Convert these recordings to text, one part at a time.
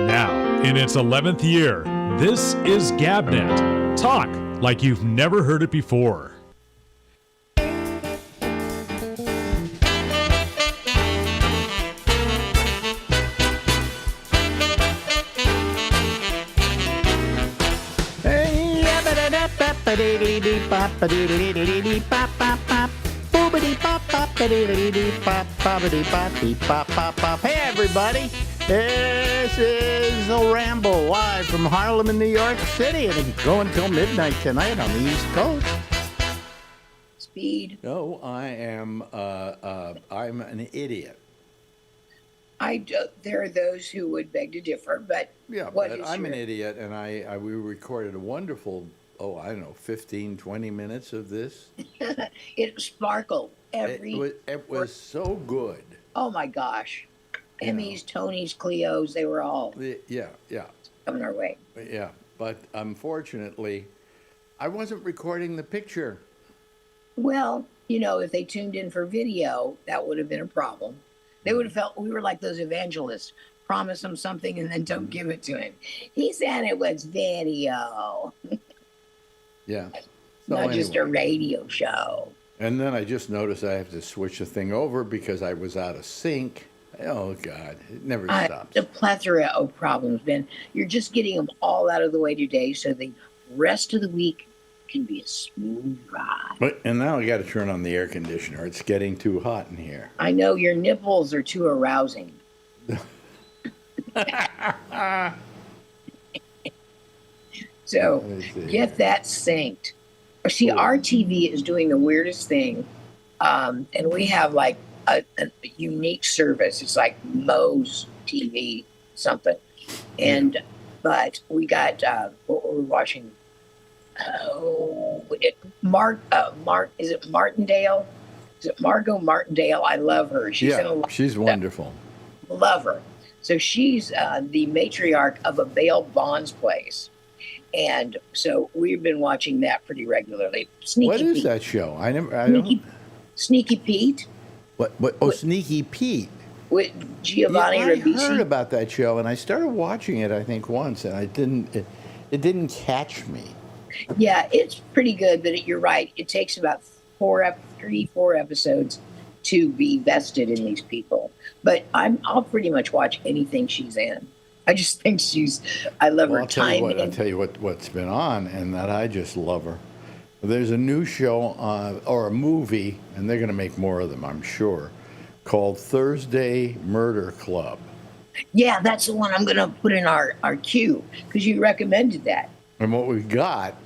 Now, in its 11th year, this is GabNet. Talk like you've never heard it before. Hey everybody, this is the Ramble live from Harlem in New York City, and it's going till midnight tonight on the East Coast. Speed. No, I'm an idiot. There are those who would beg to differ, but Yeah, but I'm an idiot, and we recorded a wonderful, 15, 20 minutes of this. It sparkled It was so good. Oh my gosh. Emmys, Tonys, Cleos, they were all Yeah. coming our way. Yeah, but unfortunately, I wasn't recording the picture. Well, if they tuned in for video, that would have been a problem. They would have felt we were like those evangelists. Promise him something and then don't give it to him. He said it was video. Yeah. Not just a radio show. And then I just noticed I have to switch the thing over because I was out of sync. Oh, God. It never stops. A plethora of problems, Ben. You're just getting them all out of the way today so the rest of the week can be a smooth ride. And now I got to turn on the air conditioner. It's getting too hot in here. I know your nipples are too arousing. So get that synced. See, our TV is doing the weirdest thing, and we have like a unique service. It's like Mo's TV something, and but we got what were we watching? Mark, is it Martindale? Is it Margot Martindale? I love her. She's wonderful. Love her. So she's the matriarch of a bail bonds place. And so we've been watching that pretty regularly. What is that show? Sneaky Pete. What? Oh, Sneaky Pete. With Giovanni Ribisi. I heard about that show, and I started watching it, I think, once, and it didn't catch me. Yeah, it's pretty good, but you're right. It takes about 4 episodes to be vested in these people. But I'll pretty much watch anything she's in. I just think I love her timing. I'll tell you what's been on, and that I just love her. There's a new show or a movie, and they're going to make more of them, I'm sure, called Thursday Murder Club. Yeah, that's the one I'm going to put in our queue, because you recommended that. And what we got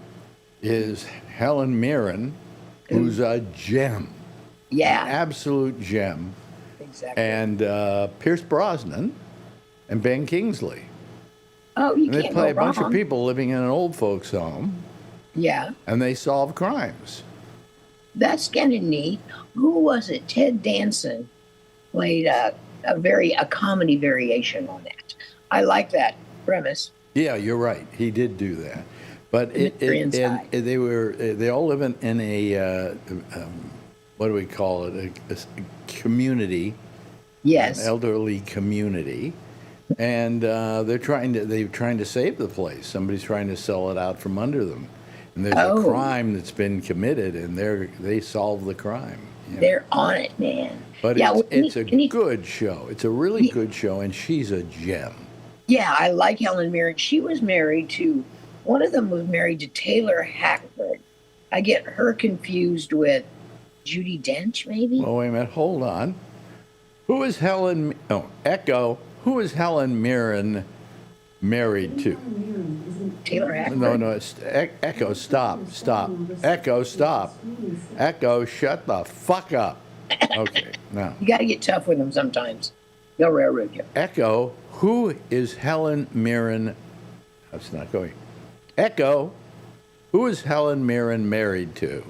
is Helen Mirren, who's a gem. Yeah. An absolute gem. Exactly. And Pierce Brosnan. And Ben Kingsley. Oh, you can't go wrong. They play a bunch of people living in an old folks' home. Yeah. And they solve crimes. That's kind of neat. Who was it? Ted Danson played a comedy variation on that. I like that premise. Yeah, you're right. He did do that. But they all live in a what do we call it? A community. Yes. An elderly community. And they're trying to save the place. Somebody's trying to sell it out from under them, and there's a crime that's been committed, and they solve the crime. They're on it, man. But it's a good show. It's a really good show, and she's a gem. Yeah, I like Helen Mirren. She was married to one of them was married to Taylor Hackford. I get her confused with Judi Dench, maybe. Oh, wait a minute. Hold on. Who is Helen? Oh, Echo. Who is Helen Mirren married to? Taylor Hackford. No, it's Echo, stop. Echo, stop. Echo, shut the fuck up. Okay, now. You got to get tough with them sometimes. They'll railroad you. Echo, who is Helen Mirren? That's not going. Echo, who is Helen Mirren married to?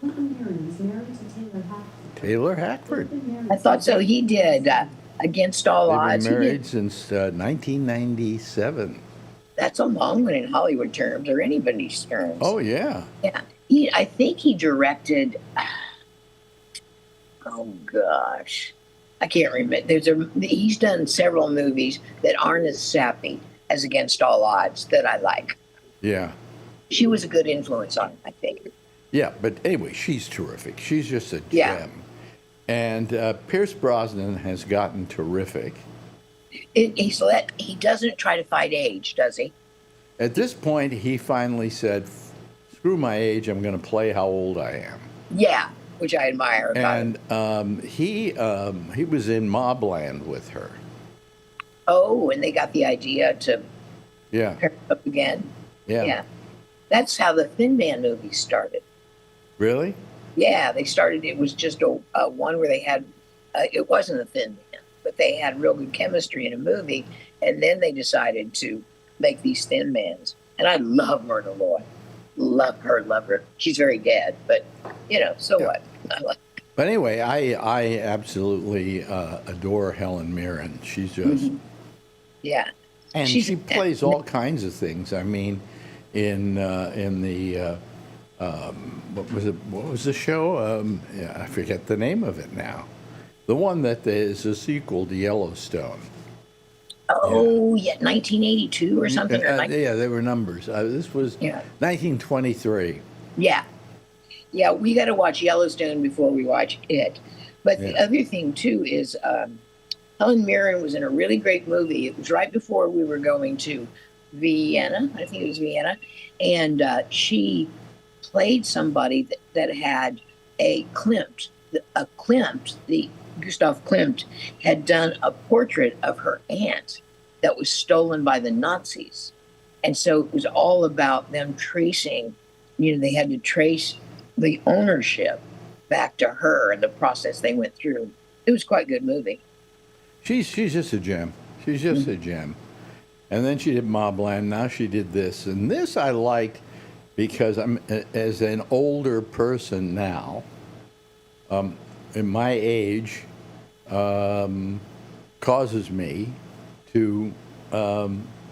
Helen Mirren is married to Taylor Hackford. I thought so. He did. Against All Odds. They've been married since 1997. That's a long one in Hollywood terms, or anybody's terms. Oh, yeah. Yeah. I think he directed, oh gosh, I can't remember. He's done several movies that aren't as sappy as Against All Odds that I like. Yeah. She was a good influence on him, I think. Yeah, but anyway, she's terrific. She's just a Yeah. gem. And Pierce Brosnan has gotten terrific. He doesn't try to fight age, does he? At this point, he finally said, "Screw my age. I'm going to play how old I am." Yeah, which I admire about him. And he was in Mobland with her. Oh, and they got the idea to Yeah. pair up again. Yeah. Yeah. That's how the Thin Man movie started. Really? Yeah, they started. It was just a one where they had. It wasn't a Thin Man, but they had real good chemistry in a movie, and then they decided to make these Thin Mans. And I love Myrna Loy. Love her. She's very dead, but so Yeah. what? I like. But anyway, I absolutely adore Helen Mirren. She's just, Yeah. and She's- she plays all kinds of things. I mean, in the what was the show? Yeah, I forget the name of it now. The one that is a sequel to Yellowstone. Oh, yeah, 1982 or something. Or Yeah, they were numbers. This was Yeah. 1923. Yeah. Yeah, we got to watch Yellowstone before we watch it. But the Yeah. other thing, too, is Helen Mirren was in a really great movie. It was right before we were going to Vienna. I think it was Vienna. And she played somebody that had a Klimt. The Gustav Klimt had done a portrait of her aunt that was stolen by the Nazis. And so it was all about them tracing, they had to trace the ownership back to her and the process they went through. It was quite a good movie. She's just a gem. She's just a gem. And then she did Mobland. Now she did this, and this I liked because I'm as an older person now. In my age, causes me to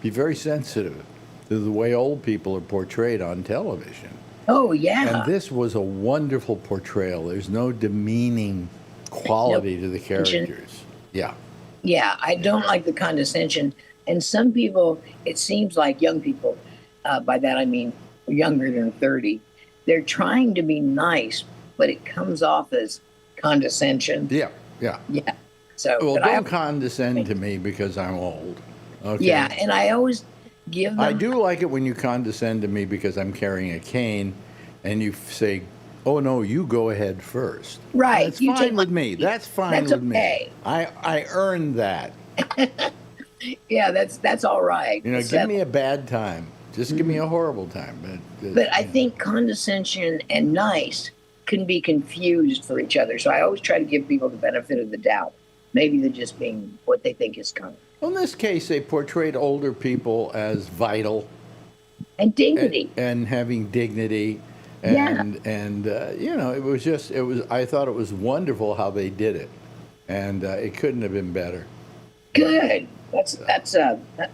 be very sensitive to the way old people are portrayed on television. Oh, yeah. And this was a wonderful portrayal. There's no demeaning quality to the characters. Yeah. Yeah, I don't like the condescension. And some people, it seems like young people, by that I mean younger than 30, they're trying to be nice, but it comes off as condescension. Yeah. Yeah. Yeah. So, Well, but don't condescend to me because I'm old. Okay. Yeah, and I always give them. I do like it when you condescend to me because I'm carrying a cane, and you say, "Oh no, you go ahead first." Right. That's You take fine my- with me. That's fine That's with okay. me. I earned that. Yeah, that's all right. Give Except- me a bad time. Just give me a horrible time. But I think condescension and nice can be confused for each other. So I always try to give people the benefit of the doubt. Maybe they're just being what they think is kind. Well, in this case, they portrayed older people as vital And dignity. and having dignity. And I thought it was wonderful how they did it, and it couldn't have been better. Good. That's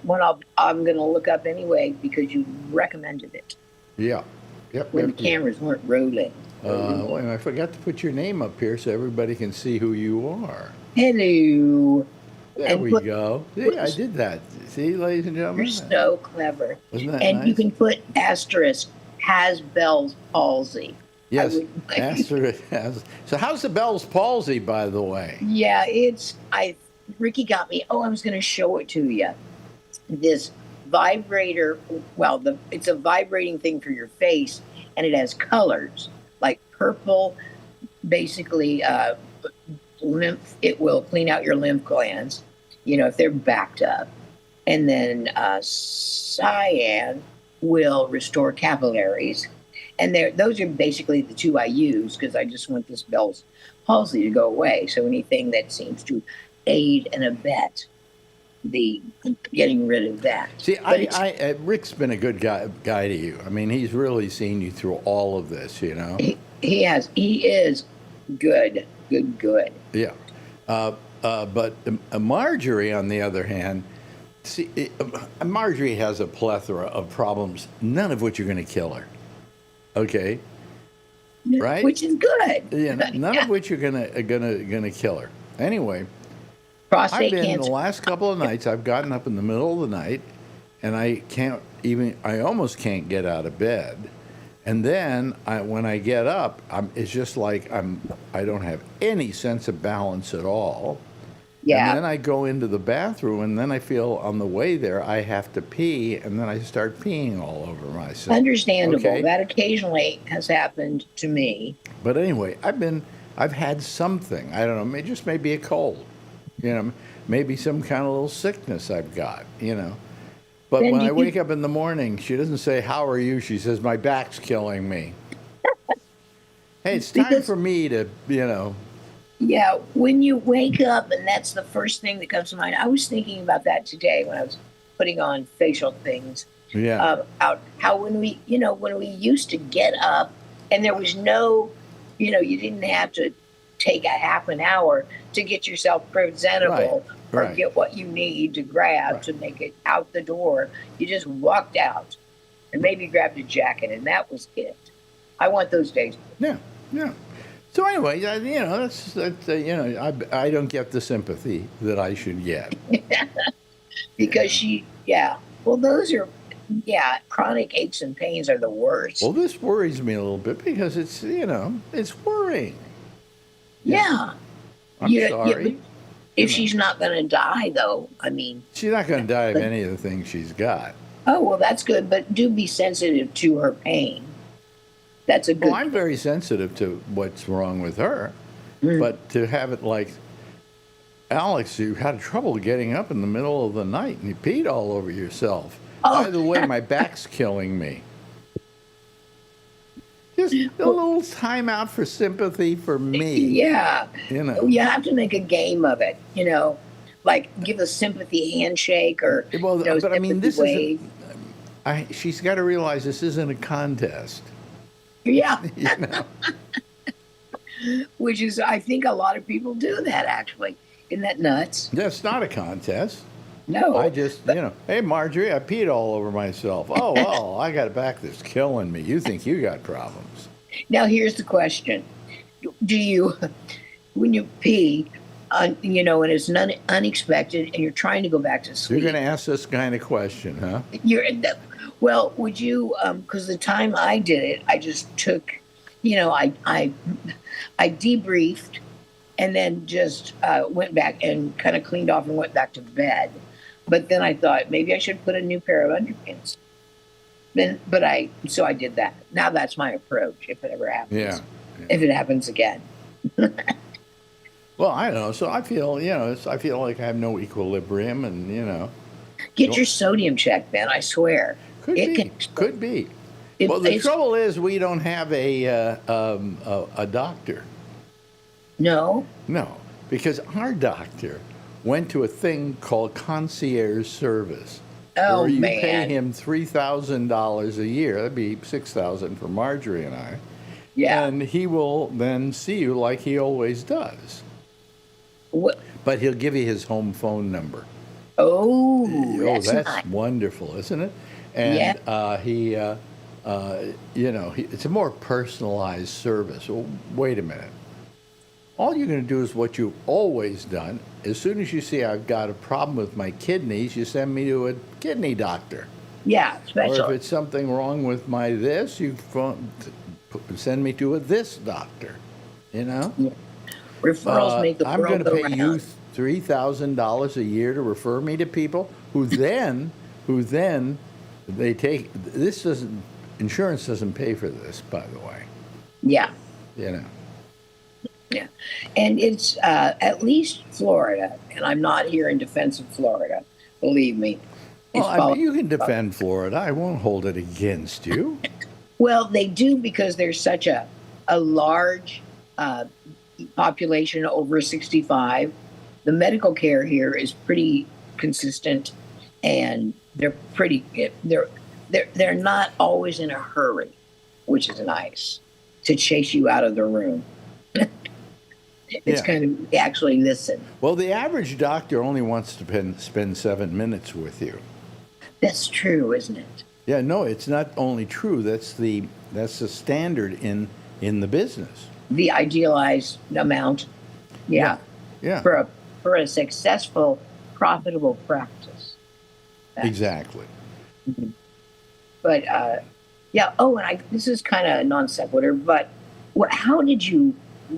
one I'm going to look up anyway because you recommended it Yeah. Yep. when yep, the cameras weren't rolling. Wait, I forgot to put your name up here so everybody can see who you are. Hello. There And we put- go. See, I did that. See, ladies and gentlemen? You're so clever. Wasn't that And nice? you can put asterisk has Bell's palsy. Yes. I would- Asterisk has. So how's the Bell's palsy, by the way? Yeah, Ricky got me. Oh, I was going to show it to you. This vibrator. Well, it's a vibrating thing for your face, and it has colors like purple. Basically, lymph. It will clean out your lymph glands. If they're backed up, and then cyan will restore capillaries. And those are basically the two I use because I just want this Bell's palsy to go away. So anything that seems to aid and abet the getting rid of that. See, But Rick's been a good guy to you. I mean, he's really seen you through all of this, He is good. Yeah. But Marjorie, on the other hand, Marjorie has a plethora of problems, none of which are going to kill her. Okay? Right? Which is good. Yeah, none of which are gonna kill her. Anyway, Prostate The cancer. last couple of nights, I've gotten up in the middle of the night, and I almost can't get out of bed. And then when I get up, it's just like I don't have any sense of balance at all. Yeah. And then I go into the bathroom, and then I feel on the way there I have to pee, and then I start peeing all over myself. Understandable. Okay? That occasionally has happened to me. But anyway, I've had something. I don't know. Just maybe a cold. Maybe some kind of little sickness I've got. But Then when I wake up in the morning, she doesn't say, "How are you?" She says, "My back's killing me." Hey, it's time for me to. Yeah, when you wake up and that's the first thing that comes to mind. I was thinking about that today when I was putting on facial things. Yeah. Out how when we used to get up and there was no, you didn't have to take a half an hour to get yourself presentable or right. get what you need to grab to make it out the door. You just walked out and maybe grabbed a jacket and that was it. I want those days. Yeah. So anyway, I don't get the sympathy that I should get. Because well, those are, chronic aches and pains are the worst. Well, this worries me a little bit because it's worrying. Yeah. I'm sorry. If she's not going to die, though, I mean. She's not going to die of any of the things she's got. Oh, well, that's good. But do be sensitive to her pain. That's a good. Well, I'm very sensitive to what's wrong with her. But to have it like, Alex, you had trouble getting up in the middle of the night and you peed all over yourself. Oh. By the way, my back's killing me. Just a little time out for sympathy for me. Yeah. You have to make a game of it, like give a sympathy handshake or. But I mean, this wave. isn't. She's got to realize this isn't a contest. Yeah. Which is, I think a lot of people do that, actually. Isn't that nuts? That's not a contest. No. I just, hey, Marjorie, I peed all over myself. Oh, well, I got a back that's killing me. You think you got problems. Now, here's the question. Do you, when you pee, and it's unexpected and you're trying to go back to sleep. You're going to ask this kind of question, huh? Well, would you, because the time I did it, I just took, I debriefed and then just went back and kind of cleaned off and went back to bed. But then I thought maybe I should put a new pair of underpants. So I did that. Now that's my approach if it ever happens. Yeah. If it happens again. Well, I don't know. So I feel, I feel like I have no equilibrium and, Get your sodium checked, Ben, I swear. Could be. Well, the trouble is we don't have a doctor. No? No, because our doctor went to a thing called concierge service. Oh, where you man. pay him $3,000 a year. That'd be $6,000 for Marjorie and I. Yeah. And he will then see you like he always does. What? But he'll give you his home phone number. Oh, that's nice. wonderful, isn't it? And it's a more personalized service. Well, wait a minute. All you're going to do is what you've always done. As soon as you see I've got a problem with my kidneys, you send me to a kidney doctor. Yeah, special. Or if it's something wrong with my this, you send me to a this doctor. Yeah. Referrals make the world I'm going to go pay round. you $3,000 a year to refer me to people who then they take this doesn't insurance doesn't pay for this, by the way. Yeah. Yeah. And it's at least Florida, and I'm not here in defense of Florida, believe me. Well, you can defend Florida. I won't hold it against you. Well, they do because there's such a large population over 65. The medical care here is pretty consistent, and they're not always in a hurry, which is nice, to chase you out of the room. It's kind of actually listen. Well, the average doctor only wants to spend 7 minutes with you. That's true, isn't it? Yeah, no, it's not only true. That's the standard in the business. The idealized amount. Yeah. Yeah. For for a successful, profitable practice. Exactly. But yeah. Oh, and this is kind of non sequitur, but how did you,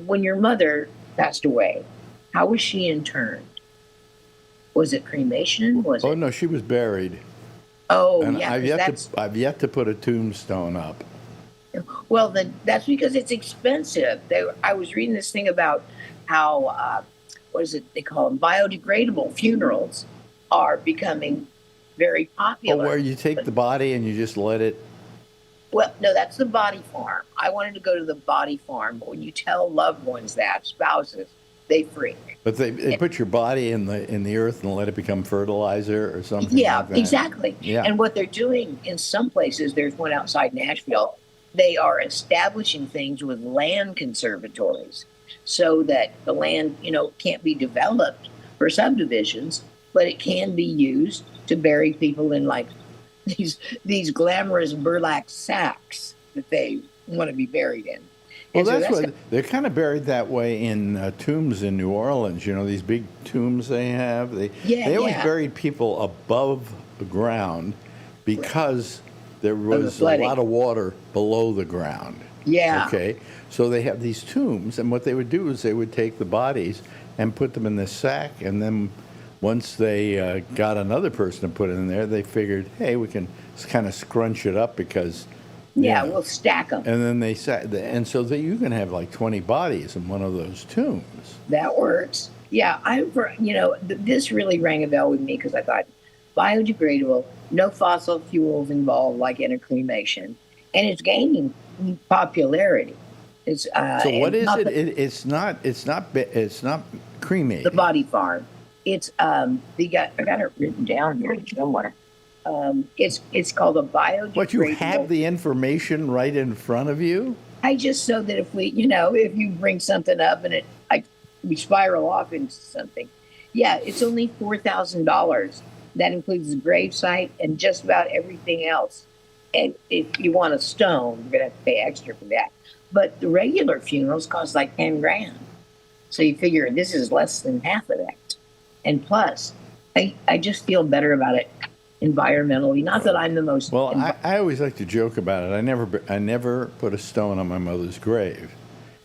when your mother passed away, how was she interned? Was it cremation? Was Oh it? no, she was buried. Oh, And yeah. I've yet to put a tombstone up. Well, then that's because it's expensive. I was reading this thing about how what is it they call them, biodegradable funerals are becoming very Oh, popular. where you take the body and you just let it. Well, no, that's the body farm. I wanted to go to the body farm, but when you tell loved ones that, spouses, they freak. But they put your body in the earth and let it become fertilizer or something. Yeah, like that. exactly. Yeah. And what they're doing in some places, there's one outside Nashville, they are establishing things with land conservatories so that the land, can't be developed for subdivisions, but it can be used to bury people in like these glamorous burlap sacks that they want to be buried in. Well, that's what they're kind of buried that way in tombs in New Orleans. These big tombs they have. They always buried people above the ground because there was a lot of water below the ground. Yeah. Okay. So they have these tombs, and what they would do is they would take the bodies and put them in this sack, and then once they got another person to put it in there, they figured, hey, we can kind of scrunch it up because. Yeah, we'll stack them. And then they sat, and so that you can have like 20 bodies in one of those tombs. That works. Yeah, this really rang a bell with me because I thought biodegradable, no fossil fuels involved like in a cremation, and it's gaining popularity. It's so what is it? It's not cremated. The body farm. It's I got it written down here somewhere. It's called a biodegradable. But you have the information right in front of you? I just so that if if you bring something up and we spiral off into something. Yeah, it's only $4,000. That includes the grave site and just about everything else. And if you want a stone, you're gonna have to pay extra for that. But the regular funerals cost like 10 grand. So you figure this is less than half of that. And plus, I just feel better about it environmentally. Not that I'm the most. Well, I always like to joke about it. I never put a stone on my mother's grave,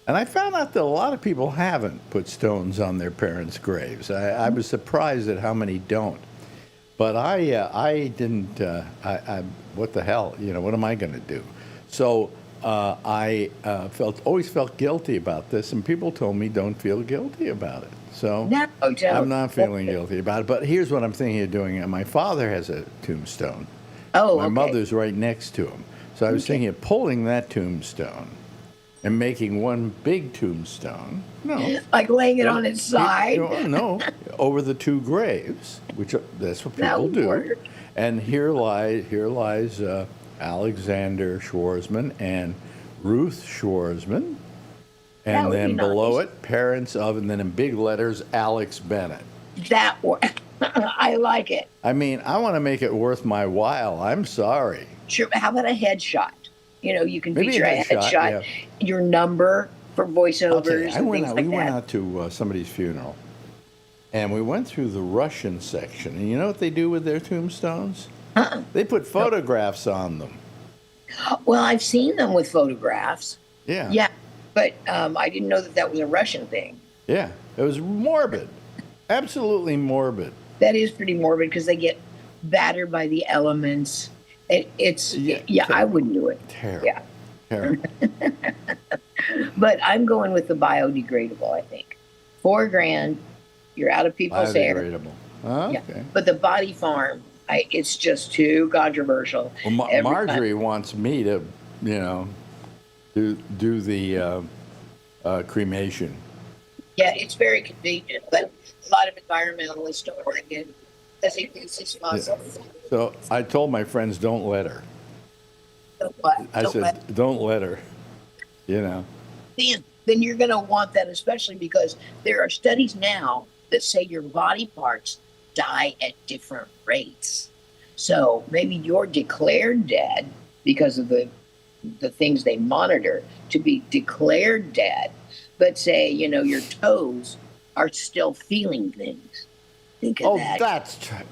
and I found out that a lot of people haven't put stones on their parents' graves. I was surprised at how many don't. But I didn't. What the hell? What am I going to do? So I always felt guilty about this, and people told me don't feel guilty about it. So I'm not feeling guilty about it. But here's what I'm thinking of doing. My father has a tombstone. Oh, my mother's right next to him. So I was thinking of pulling that tombstone and making one big tombstone. No. Like laying it on its side. No, over the two graves, which that's what people do. Work. And here lies Alexander Schwarzman and Ruth Schwarzman. And then below it, parents of, and then in big letters, Alex Bennett. I like it. I mean, I want to make it worth my while. I'm sorry. Sure. How about a headshot? You can Maybe feature a headshot, your number for voiceovers. We went out to somebody's funeral, and we went through the Russian section. And you know what they do with their tombstones? They put photographs on them. Well, I've seen them with photographs. Yeah. Yeah. But I didn't know that was a Russian thing. Yeah, it was morbid, absolutely morbid. That is pretty morbid because they get battered by the elements. I wouldn't do it. Terrible. Yeah, terrible. But I'm going with the biodegradable. I think $4,000, you're out of people's hair. Biodegradable. Okay. Yeah. But the body farm, it's just too controversial. Well, Marjorie wants me to, do the cremation. Yeah, it's very convenient, but a lot of environmentalists don't like it because it uses fossil. So I told my friends, don't let her. Don't let her. Then you're going to want that, especially because there are studies now that say your body parts die at different rates. So maybe you're declared dead because of the things they monitor to be declared dead, but say, your toes are still feeling things. Think of Oh, that.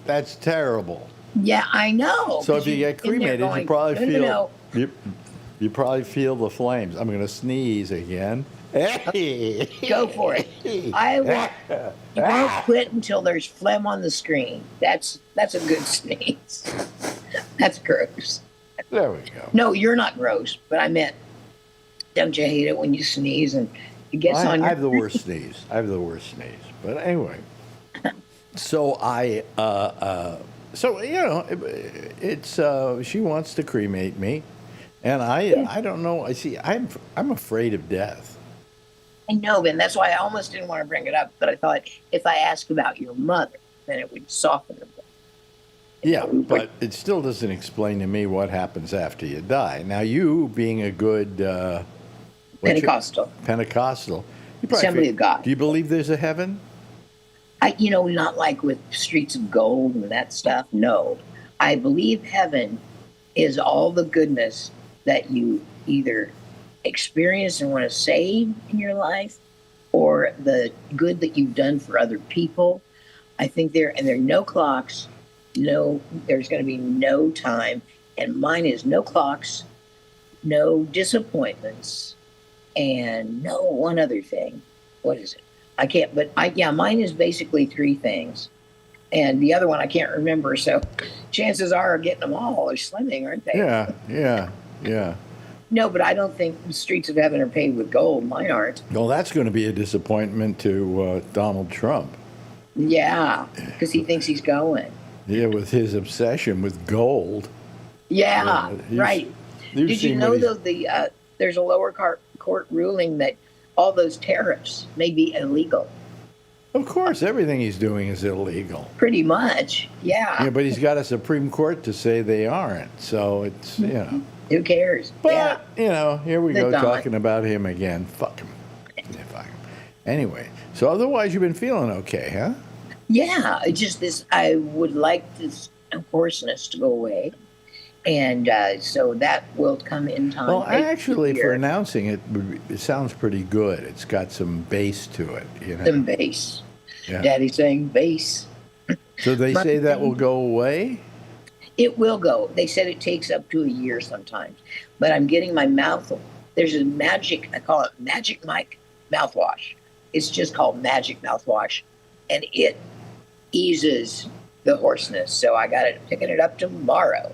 that's terrible. Yeah, I know. So 'cause if you get in there cremated, going, you probably no, feel no, you probably feel the flames. I'm going to sneeze again. no. Go for it. I won't. You won't quit until there's phlegm on the screen. That's a good sneeze. That's gross. There we go. No, you're not gross, but I meant, don't you hate it when you sneeze and it gets on I your... have the worst sneeze. I have the worst sneeze. But anyway, so so you know, it's she wants to cremate me, and I don't know. I see. I'm afraid of death. I know, Ben. That's why I almost didn't want to bring it up, but I thought if I ask about your mother, then it would soften the blow. Yeah, but it still doesn't explain to me what happens after you die. Now, you being a good Pentecostal. Pentecostal, you probably Assembly of God. Do you believe there's a heaven? Not like with streets of gold and that stuff. No, I believe heaven is all the goodness that you either experience and want to save in your life, or the good that you've done for other people. I think there are no clocks. No, there's going to be no time, and mine is no clocks, no disappointments, and no one other thing. What is it? I can't, but mine is basically three things. And the other one I can't remember, so chances are getting them all are slimming, aren't they? Yeah. No, but I don't think the streets of heaven are paved with gold. Mine aren't. Well, that's going to be a disappointment to Donald Trump. Yeah, because he thinks he's going. Yeah, with his obsession with gold. Yeah, right. Did you know, though, there's a lower court ruling that all those tariffs may be illegal? Of course, everything he's doing is illegal. Pretty much, yeah. Yeah, but he's got a Supreme Court to say they aren't, so it's, you know. Who cares? But, yeah. you know, here we The go Don. talking about him again. Fuck him. Yeah, fuck him. Anyway, so otherwise you've been feeling okay, huh? Yeah, it's just this, I would like this hoarseness to go away. And so that will come in time. Well, actually, for announcing it, it sounds pretty good. It's got some bass to it, you know. Some bass. Yeah. Daddy's saying bass. So they say that will go away? It will go. They said it takes up to a year sometimes. But I'm getting my mouth. There's a magic, I call it Magic Mike mouthwash. It's just called Magic Mouthwash. And it eases the hoarseness. So I got it, picking it up tomorrow.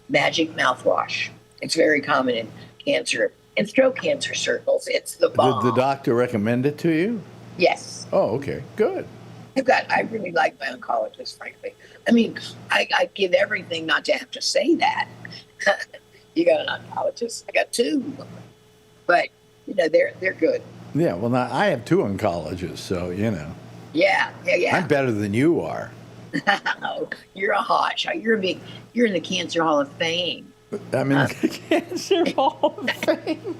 Magic mouthwash. It's very common in cancer and throat cancer circles. It's the bomb. Did the doctor recommend it to you? Yes. Oh, okay, good. I really like my oncologist, frankly. I mean, I give everything not to have to say that. You got an oncologist? I got two. But, you know, they're good. Yeah, well, now I have two oncologists, so, you know. Yeah. I'm better than you are. Oh, you're a hot shot. You're in the Cancer Hall of Fame. I'm in the Cancer Hall of Fame.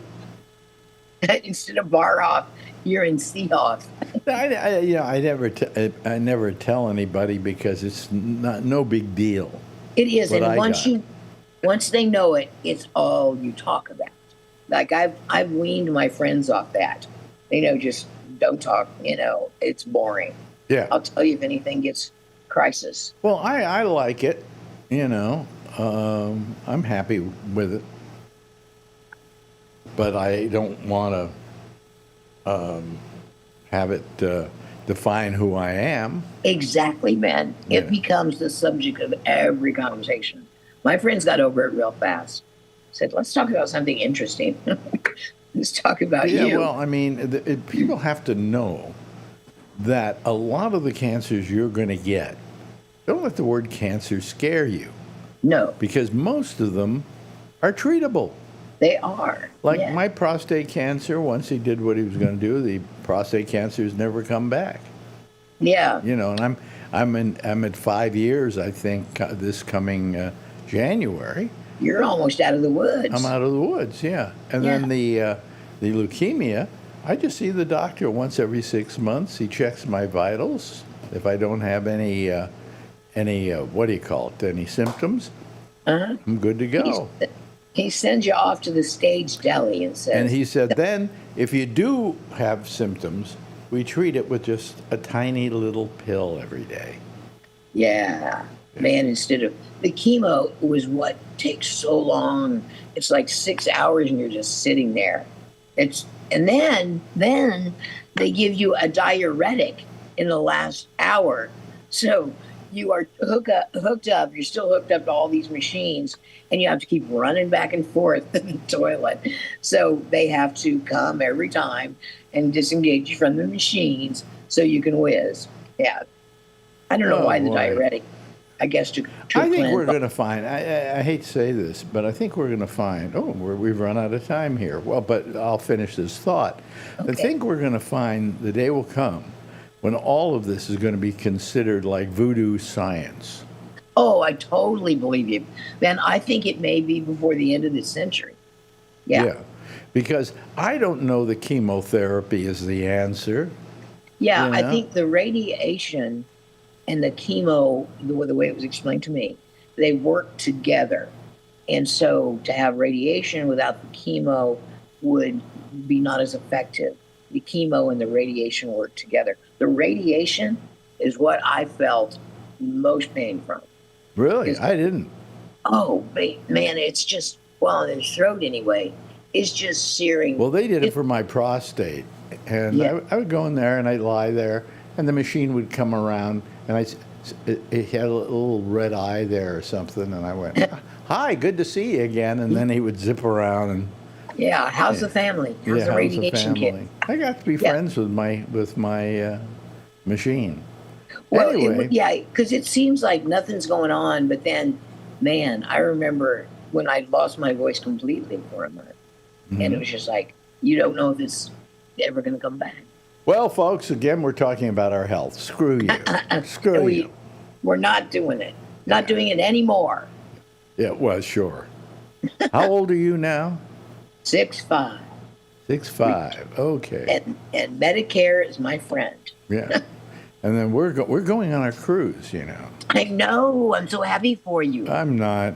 Instead of Barhoff, you're in Seehoff. I never tell anybody because it's no big deal. It is, and once they know it, it's all you talk about. Like I've weaned my friends off that. They know, just don't talk. You know, it's boring. Yeah. I'll tell you if anything gets crisis. Well, I like it. You know, I'm happy with it, but I don't want to have it define who I am. Exactly, man. Yeah. It becomes the subject of every conversation. My friends got over it real fast. Said, let's talk about something interesting. Let's talk about you. Yeah, well, I mean, people have to know that a lot of the cancers you're going to get, don't let the word cancer scare you. No, Because most of them are treatable. they are. Like Yeah. my prostate cancer, once he did what he was going to do, the prostate cancer has never come back. Yeah. You know, and I'm at 5 years, I think, this coming January. You're almost out of the woods. I'm out of the woods, yeah. And then the leukemia, I just see the doctor once every 6 months. He checks my vitals. If I don't have any what do you call it? Any symptoms, I'm good to go. He sends you off to the stage deli and says, And he said, then if you do have symptoms, we treat it with just a tiny little pill every day. Yeah. Man, instead of the chemo was what takes so long. It's like 6 hours and you're just sitting there. And then they give you a diuretic in the last hour. So you are hooked up, you're still hooked up to all these machines, and you have to keep running back and forth to the toilet. So they have to come every time and disengage you from the machines so you can whiz. Yeah. I don't know why the diuretic. I guess to I think we're going to find, I hate to say this, but I think we're going to find, we've run out of time here. Well, but I'll finish this thought. Okay. I think we're going to find the day will come when all of this is going to be considered like voodoo science. Oh, I totally believe you. Man, I think it may be before the end of this century. Yeah. Because I don't know that chemotherapy is the answer. Yeah, you know? I think the radiation and the chemo, the way it was explained to me, they work together. And so to have radiation without the chemo would be not as effective. The chemo and the radiation work together. The radiation is what I felt most pain from. Really? I didn't. Oh, man, it's just, well, in his throat anyway, it's just searing. Well, they did it for my prostate. And I would go in there and I'd lie there and the machine would come around and it had a little red eye there or something. And I went, hi, good to see you again. And then he would zip around and. Yeah, how's the family? How's the radiation kit? I got to be friends with my machine. Well, anyway. because it seems like nothing's going on, but then, man, I remember when I lost my voice completely for a month, and it was just like, you don't know if it's ever going to come back. Well, folks, again, we're talking about our health. Screw you. Screw you. We're not doing it. Not doing it anymore. Yeah, well, sure. How old are you now? 6'5". 6'5". Okay. And Medicare is my friend. Yeah. And then we're going on a cruise, you know. I know. I'm so happy for you. I'm not.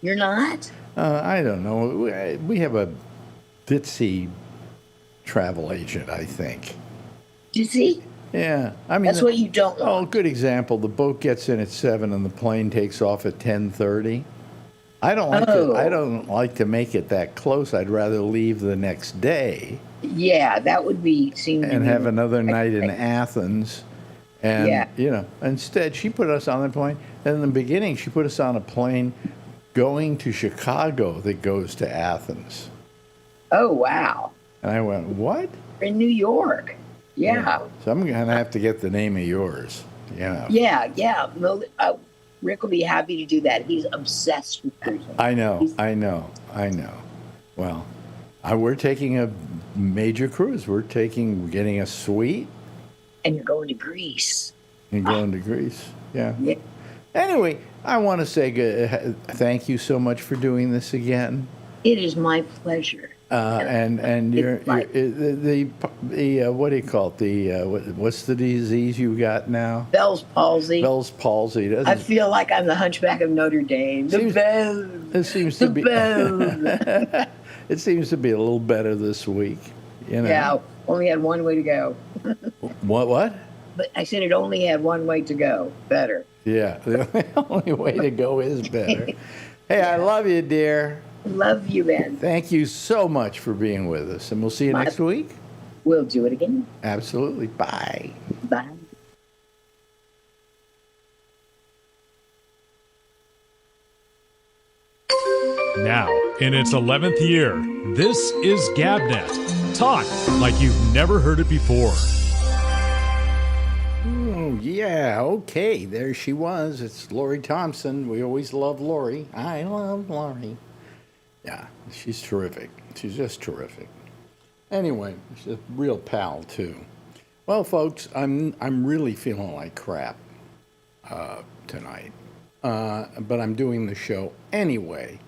You're not? I don't know. We have a ditzy travel agent, I think. Ditzy? Yeah. I mean, that's what you don't want. Oh, good example. The boat gets in at 7 and the plane takes off at 10:30. I don't like to make it that close. I'd rather leave the next day. Yeah, that would and have another night in Athens. And, you know, instead she put us on the plane. And in the beginning, she put us on a plane going to Chicago that goes to Athens. Oh, wow. And I went, what? In New York. Yeah. So I'm going to have to get the name of yours. You know. Yeah. Rick will be happy to do that. He's obsessed with cruising. I know. Well, we're taking a major cruise. We're getting a suite. And you're going to Greece. And going to Greece, yeah. Anyway, I want to say thank you so much for doing this again. It is my pleasure. And you're the what do you call it? What's the disease you got now? Bell's palsy. Bell's palsy. I feel like I'm the Hunchback of Notre Dame. It seems to be. It seems to be a little better this week. You know? Yeah, only had one way to go. What? But I said it only had one way to go. Better. Yeah, the only way to go is better. Hey, I love you, dear. Love you, Ben. Thank you so much for being with us, and we'll see you next week. We'll do it again. Absolutely. Bye. Bye. Now, in its 11th year, this is GabNet. Talk like you've never heard it before. Oh, yeah, okay, there she was. It's Lori Thompson. We always love Lori. I love Lori. Yeah, she's terrific. She's just terrific. Anyway, she's a real pal, too. Well, folks, I'm really feeling like crap tonight. But I'm doing the show anyway.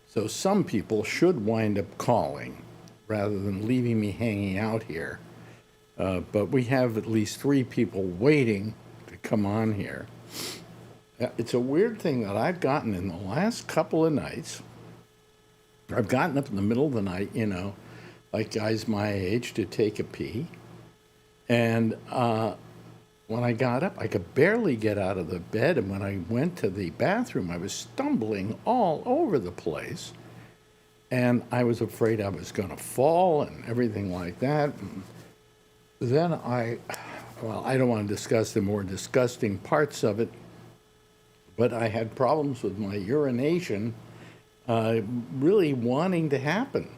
So some people should wind up calling rather than leaving me hanging out here. But we have at least 3 people waiting to come on here. It's a weird thing that I've gotten in the last couple of nights. I've gotten up in the middle of the night, you know, like guys my age, to take a pee. And when I got up, I could barely get out of the bed. And when I went to the bathroom, I was stumbling all over the place. And I was afraid I was going to fall and everything like that. And then I don't want to discuss the more disgusting parts of it, but I had problems with my urination really wanting to happen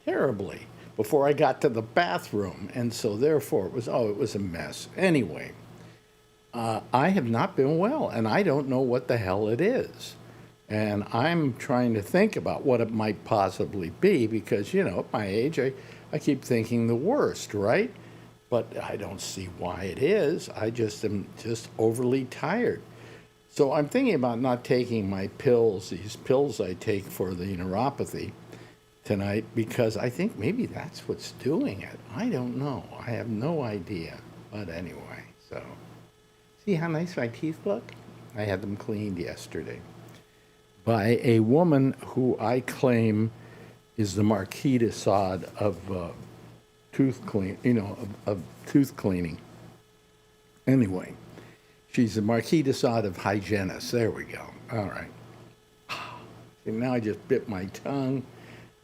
terribly before I got to the bathroom. And so therefore it was a mess. Anyway, I have not been well, and I don't know what the hell it is. And I'm trying to think about what it might possibly be because, at my age, I keep thinking the worst, right? But I don't see why it is. I just am overly tired. So I'm thinking about not taking my pills, these pills I take for the neuropathy tonight, because I think maybe that's what's doing it. I don't know. I have no idea. But anyway, so see how nice my teeth look? I had them cleaned yesterday by a woman who I claim is the Marquis de Sade of tooth cleaning. Anyway, she's the Marquis de Sade of hygienists. There we go. All right. And now I just bit my tongue.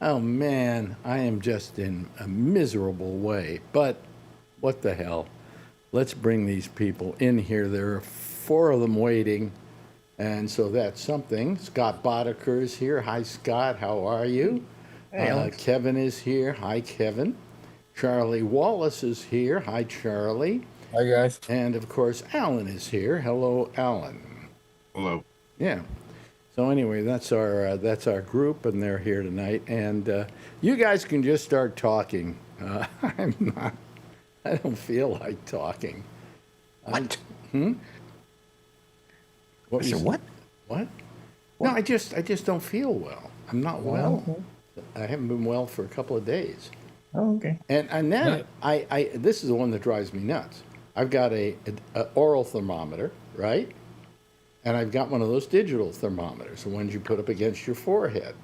Oh man, I am just in a miserable way. But what the hell? Let's bring these people in here. There are 4 of them waiting. And so that's something. Scott Boddicker is here. Hi, Scott. How are you? Hey, Kevin is here. Hi, Kevin. Charlie Wallace is here. Hi, Charlie. Hi, guys. And, of course, Alan is here. Hello, Alan. Hello. Yeah. So anyway, that's our group, and they're here tonight. And you guys can just start talking. I don't feel like talking. What? What I said, was- what? What? No, I just don't feel well. I'm not well. I haven't been well for a couple of days. Oh, okay. And then I this is the one that drives me nuts. I've got a oral thermometer, right? And I've got one of those digital thermometers, the ones you put up against your forehead.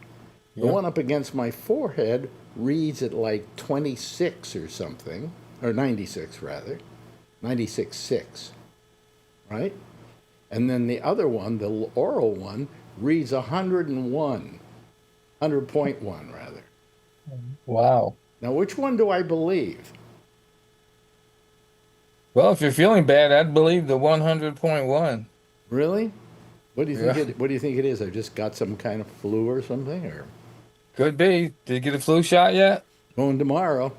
The one up against my forehead reads at like 26 or something, or 96 rather, 96.6, right? And then the other one, the oral one, reads 101, 100.1 rather. Wow. Now, which one do I believe? Well, if you're feeling bad, I'd believe the 100.1. Really? What do you think? Yeah. What do you think it is? I've just got some kind of flu or something, or Could be. Did you get a flu shot yet? going tomorrow?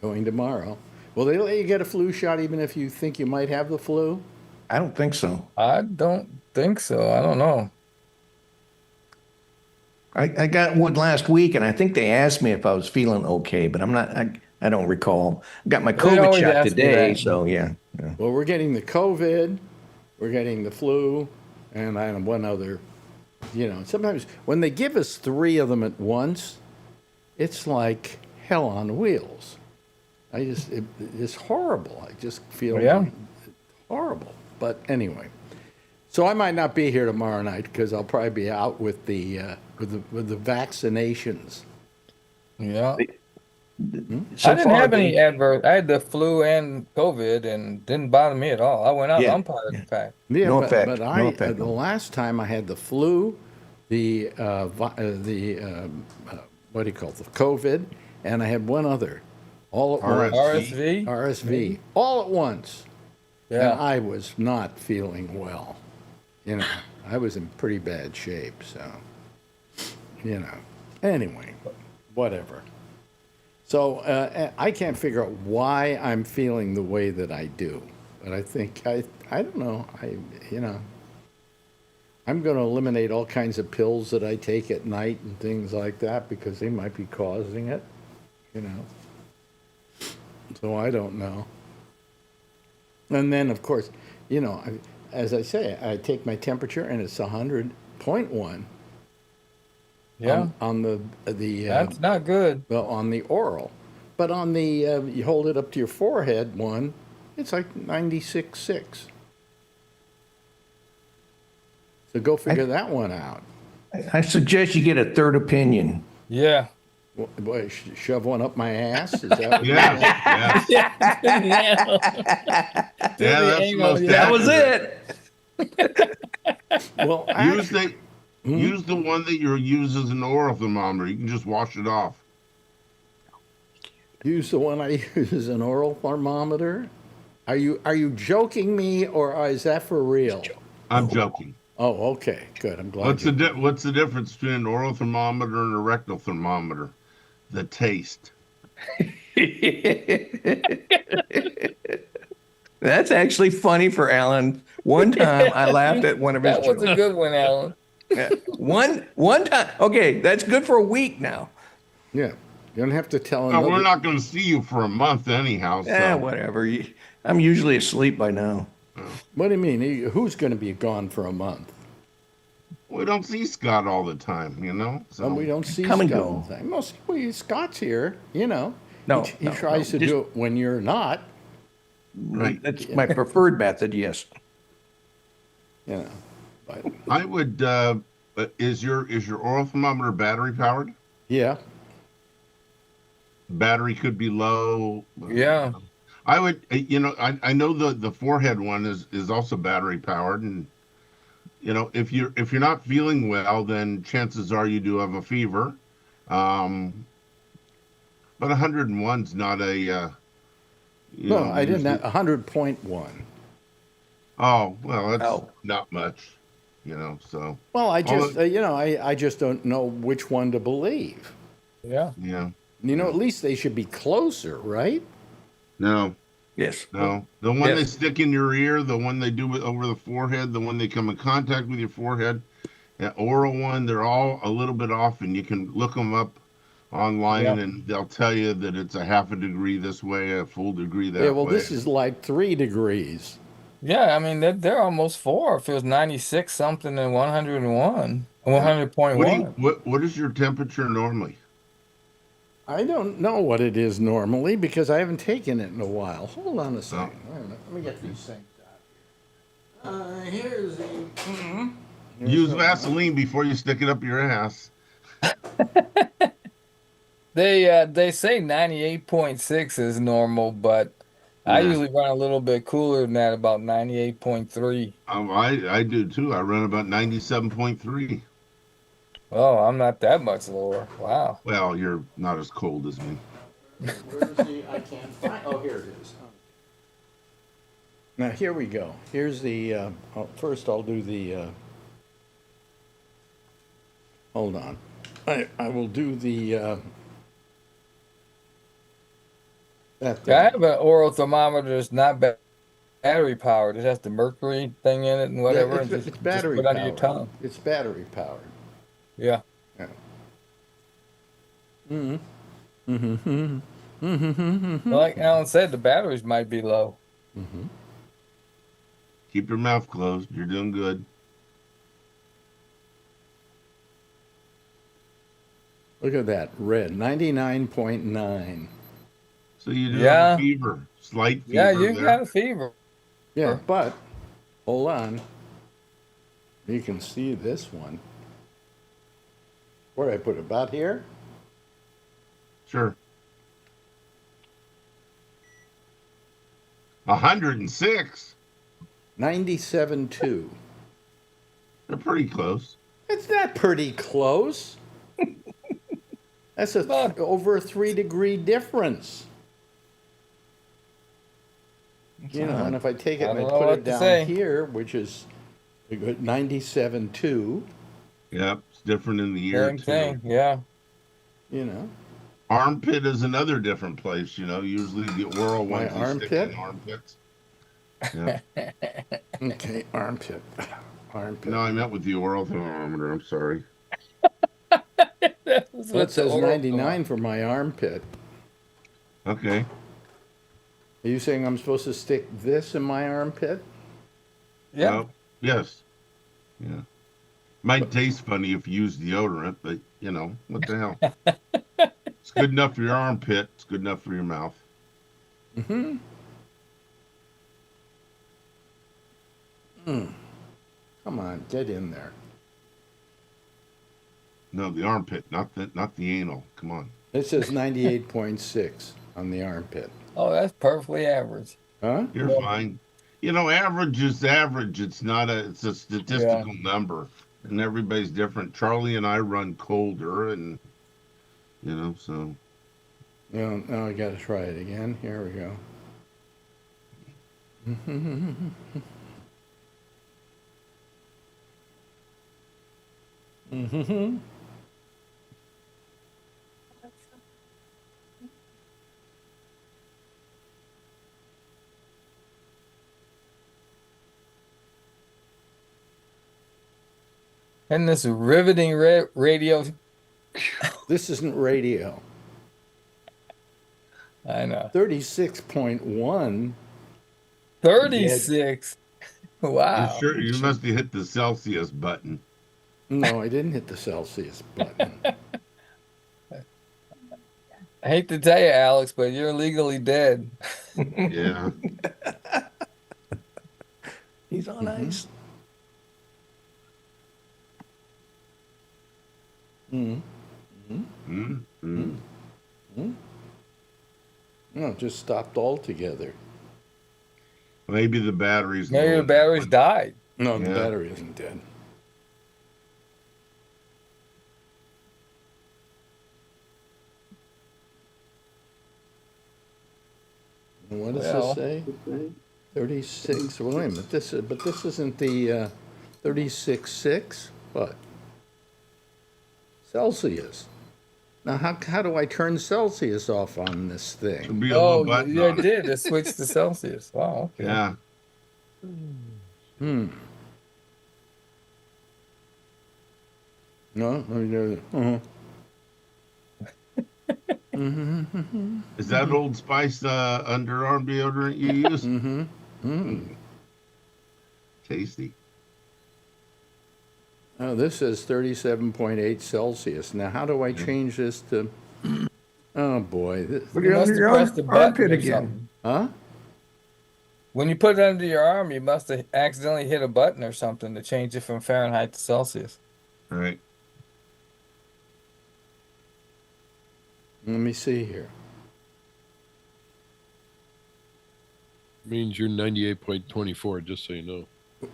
Going tomorrow. Will they let you get a flu shot even if you think you might have the flu? I don't think so. I don't think so. I don't know. I got one last week, and I think they asked me if I was feeling okay, but I'm not. I don't recall. Got my They COVID always shot ask me today, that. so yeah. Well, we're getting the COVID, we're getting the flu, and I don't know, one other. Sometimes when they give us 3 of them at once, it's like hell on wheels. It's horrible. I just feel horrible. But anyway, so I might not be here tomorrow night because I'll probably be out with the vaccinations. Yeah. So I didn't far, have any adverse. I had the flu and COVID, and didn't bother me at all. I went out. Yeah. I'm part of the pack. Yeah, No but, effect, but no I effect. the last time I had the flu, the what do you call it, the COVID, and I had one other, all at once. RSV. RSV, all at once. And Yeah. I was not feeling well. I was in pretty bad shape. So, anyway, whatever. So I can't figure out why I'm feeling the way that I do. But I think, I don't know, I'm going to eliminate all kinds of pills that I take at night and things like that because they might be causing it, So I don't know. And then, of course, as I say, I take my temperature and it's 100.1 Yeah. on the That's not good. well, on the oral. But on the, you hold it up to your forehead one, it's like 96.6. So go figure that one out. I suggest you get a third opinion. Yeah. Boy, shove one up my ass? Is that what Yes, yes. Yeah, Yeah, that's the most That was accurate. it. Well, Use actually, use the one that you use as an oral thermometer. You can just wash it off. use the one I use as an oral thermometer. Are you joking me, or is that for real? I'm joking. Oh, okay, good. I'm glad What's you. what's the difference between an oral thermometer and a rectal thermometer? The taste. That's actually funny for Alan. One time I laughed at one of his That was a jokes. good one, Alan. Yeah. One time. Okay, that's good for a week now. Yeah, you don't have to tell Well, we're another. not going to see you for a month anyhow. Eh, So, whatever. I'm usually asleep by now. What do you mean? Who's going to be gone for a month? we don't see Scott all the time, you know. And So we don't see Come and Scott go. all the time. Scott's here, No, He no, tries no. to do it when you're not, right. That's my preferred method, yes. But I would. Is your oral thermometer battery powered? yeah, Battery could be low. Yeah. I would. I know the forehead one is also battery powered, and if you're not feeling well, then chances are you do have a fever. But 101's not a. no, I didn't. Usually, 100.1. oh well, that's Oh. not much. So Well, I All just, I just don't know which one to believe. Yeah. yeah. At least they should be closer, right? No, Yes. no. The one they Yes. stick in your ear, the one they do over the forehead, the one they come in contact with your forehead, that oral one, they're all a little bit off, and you can look them up online, Yeah. and they'll tell you that it's a half a degree this way, a full degree that Yeah, well, way. this is like 3 degrees. Yeah, I mean they're almost 4. If it was 96 something and 101, What do you 100.1. what is your temperature normally? I don't know what it is normally because I haven't taken it in a while. Hold on a second. Wait a minute. Let me get these things out here. Here's the. Use Vaseline before you stick it up your ass. They say 98.6 is normal, but I Yeah. usually run a little bit cooler than that, about 98.3. I do too. I run about 97.3. Oh, I'm not that much lower. Wow. Well, you're not as cold as me. Where's the? I can't find. Oh, here it is. Now here we go. Here's the. First, I'll do the. Hold on. I will do the. That thing. I have an oral thermometer that's not battery powered. It has the mercury thing in it and whatever. Yeah, and it's just battery put it under your powered. tongue. It's battery powered. Yeah. Yeah. Like Alan said, the batteries might be low. Keep your mouth closed. You're doing good. Look at that red, 99.9. So you do Yeah. have a fever, slight fever Yeah, you there. got a fever. Yeah, but hold on. You can see this one. Where did I put it? About here? Sure. 106. 97.2. They're pretty close. It's not pretty close. That's over a 3-degree difference. And if I take it I and I don't know put what it to down say. here, which is 97.2, Yep, it's different in the ear Same too. thing. Yeah. Armpit is another different place. Usually the oral My ones they stick in armpits. Yeah. Okay, armpit. Armpit. No, I meant with the oral thermometer. I'm sorry. Well, it says 99 for my armpit. Okay. Are you saying I'm supposed to stick this in my armpit? Yeah. Well, yes. Yeah. Might taste funny if you use deodorant, but what the hell? It's good enough for your armpit. It's good enough for your mouth. Come on, get in there. No, the armpit, not the anal. Come on. It says 98.6 on the armpit. Oh, that's perfectly average. Huh? You're fine. You know, average is average. It's a statistical number, and everybody's different. Charlie and I run colder, and so. Now I got to try it again. Here we go. And this riveting radio. This isn't radio. I know. 36.1. 36. Wow. You must have hit the Celsius button. No, I didn't hit the Celsius button. I hate to tell you, Alex, but you're legally dead. Yeah. He's on ice. Mm. Mm-hmm. No, it just stopped altogether. Maybe the batteries. Maybe the batteries died. No, the Yeah. battery isn't dead. What does Well. this say? 36. Well, wait a minute. This isn't the 36.6. What? Celsius. Now, how do I turn Celsius off on this thing? There'll be a Oh, little button you on it. did. It switched to Celsius. Wow. Okay. Yeah. No, let me do it. Is that Old Spice underarm deodorant you use? Tasty. Oh, this says 37.8 Celsius. Now, how do I change this to? Oh boy, Put You it must under have your pressed the button armpit or again. something. huh? When you put it under your arm, you must have accidentally hit a button or something to change it from Fahrenheit to Celsius. All right. Let me see here. Means you're 98.24, just so you know.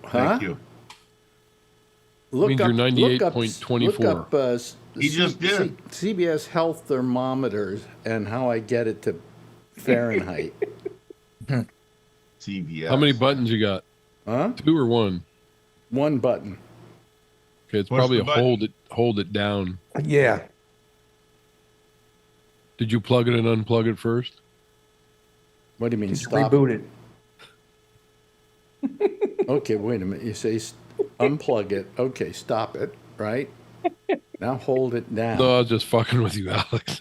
Huh? Thank you. Look Means up, you're look up, 98.24. look up, He just did. CBS Health thermometers and how I get it to Fahrenheit. CVS. How many buttons you got? Huh? 2 or 1? One button. Okay, it's What's probably the a button? hold it down. Yeah. Did you plug it and unplug it first? What do you mean? Just Stop. reboot it. Okay, wait a minute. You say unplug it. Okay, stop it. Right? Now hold it down. No, I was just fucking with you, Alex.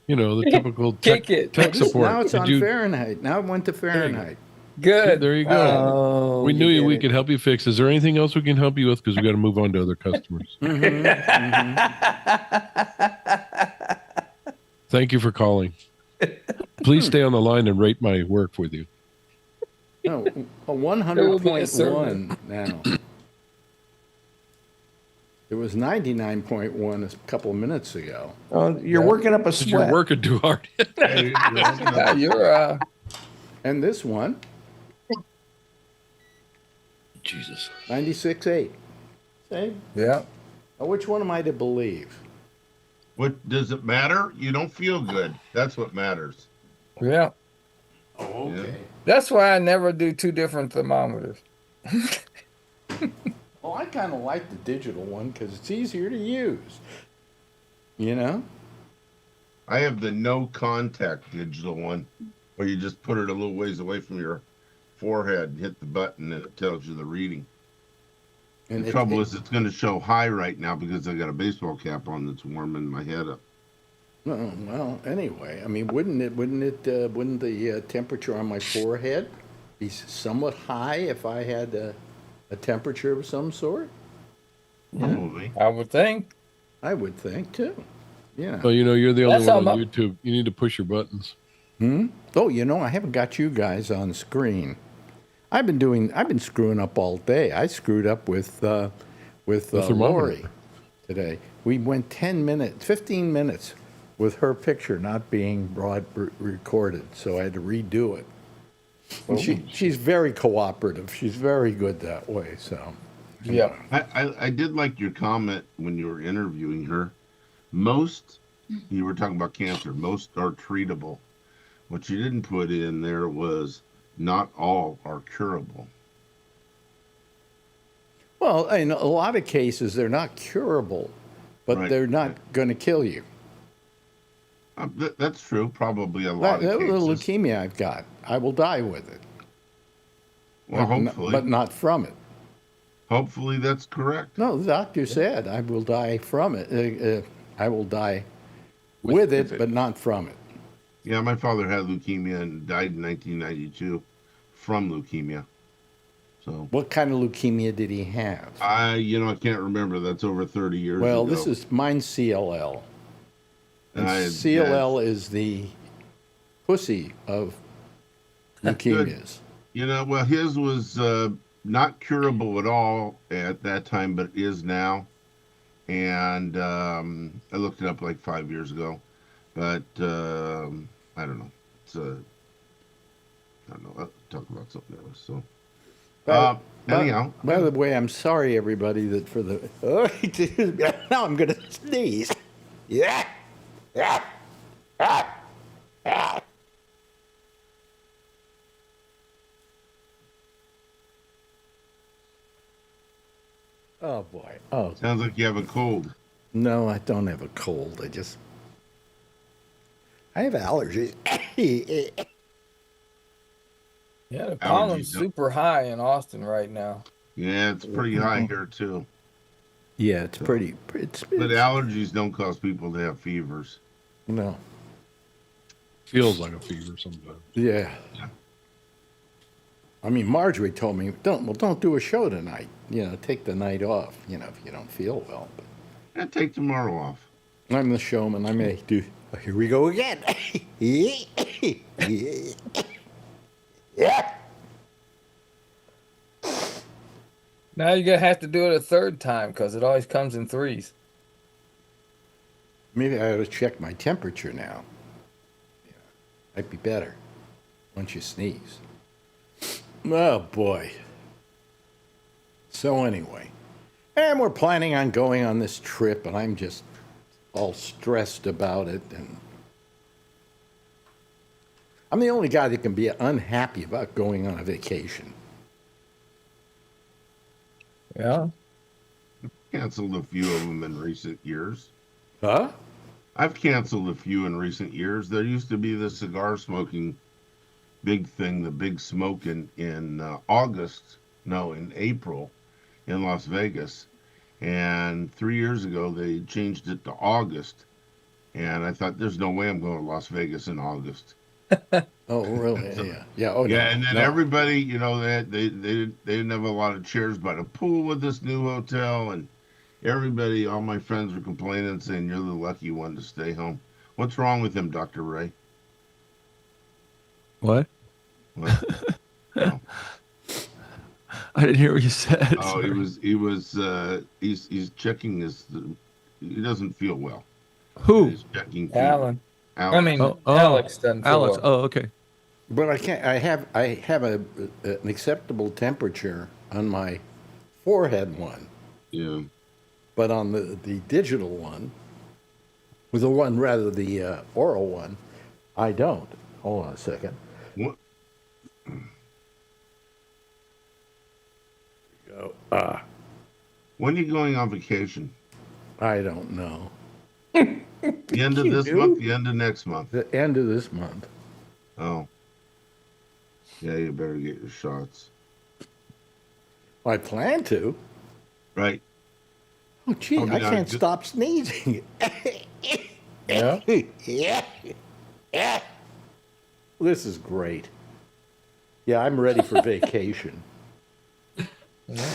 You know, the typical Kick it. tech support. Now it's Did on you- Fahrenheit. Now it went to Fahrenheit. Good. There you go. Oh, we knew you we get could help you fix. Is there anything else we can help you with? Because we got to move on to other customers. Thank you for calling. Please stay on the line and rate my work with you. No, a 100.1 now. It was 99.1 a couple of minutes ago. Oh, you're working up a Because you're sweat. working too hard. Hey, Yeah, you're And this one, Jesus. 96.8. See? yeah. Now, which one am I to believe? what does it matter? You don't feel good. That's what matters. Yeah. Oh, okay. That's why I never do 2 different thermometers. Well, I kind of like the digital one because it's easier to use. You know? I have the no contact digital one where you just put it a little ways away from your forehead and hit the button and it tells you the reading. And The trouble is it's going to show high right now because I got a baseball cap on that's warming my head up. Oh, well, anyway, I mean, wouldn't the temperature on my forehead be somewhat high if I had a temperature of some sort? Probably. I would think. I would think too. Yeah. Oh, you know, you're the only That's one how on YouTube. You need to push your buttons. Oh, you know, I haven't got you guys on screen. I've been screwing up all day. I screwed up with thermometer. Lori today. We went 10 minutes, 15 minutes with her picture not being recorded, so I had to redo it. And she's very cooperative. She's very good that way, so. Yeah. I did like your comment when you were interviewing her. Most, you were talking about cancer, most are treatable. What you didn't put in there was not all are curable. Well, in a lot of cases, they're not curable, but Right. they're not going to kill you. That's true. Probably a lot That of the cases. leukemia I've got, I will die with it. Well, but hopefully. but not from it. Hopefully that's correct. No, the doctor said I will die from it. I will die with it, but not from it. Yeah, my father had leukemia and died in 1992 from leukemia. So What kind of leukemia did he have? I can't remember. That's over 30 years ago. Well, this is mine's CLL. And I- CLL is the pussy of leukemias. Well, his was not curable at all at that time, but is now. And I looked it up like 5 years ago, but I don't know. I don't know. I'll talk about something else. So, anyhow. By the way, I'm sorry, everybody, that for the. Now I'm going to sneeze. Yeah. Oh boy. Oh Sounds like you have a cold. no, I don't have a cold. I have allergies. Yeah, the pollen's Allergies, don't- super high in Austin right now. Yeah, it's pretty high here too. Yeah, it's pretty. But allergies don't cause people to have fevers. No. Feels like a fever sometimes. Yeah. I mean, Marjorie told me, don't do a show tonight. Take the night off, if you don't feel well. But And take tomorrow off. I'm the showman. I may do. Here we go again. Yeah. Now you're gonna have to do it a third time because it always comes in threes. Maybe I ought to check my temperature now. Might be better once you sneeze. Oh, boy. So anyway, and we're planning on going on this trip, and I'm just all stressed about it. And I'm the only guy that can be unhappy about going on a vacation. Yeah. Canceled a few of them in recent years. Huh? I've canceled a few in recent years. There used to be the cigar smoking big thing, the big smoke in April in Las Vegas. And 3 years ago, they changed it to August. And I thought, there's no way I'm going to Las Vegas in August. Oh, really? Yeah. Yeah. Oh, Yeah, no. and then No. everybody, they didn't have a lot of chairs by the pool with this new hotel, and everybody, all my friends were complaining, saying you're the lucky one to stay home. What's wrong with him, Dr. Ray? What? What? Oh. I didn't hear what you said. Oh, Sorry. he's checking he doesn't feel well. Who? He's checking fever. Alan. Alan. I mean, Oh, Alex doesn't feel Alex. well. Oh, okay. But I can't. I have an acceptable temperature on my forehead one, Yeah. but on the digital one, with the one rather the oral one, I don't. Hold on a second. What? Go. When are you going on vacation? I don't know. The end of this do? month? The end of next month? The end of this month. Oh. Yeah, you better get your shots. I plan to. Right. Oh, gee, I mean, I I can't ju- stop sneezing. Yeah. Yeah. This is great. Yeah, I'm ready for vacation. Yeah.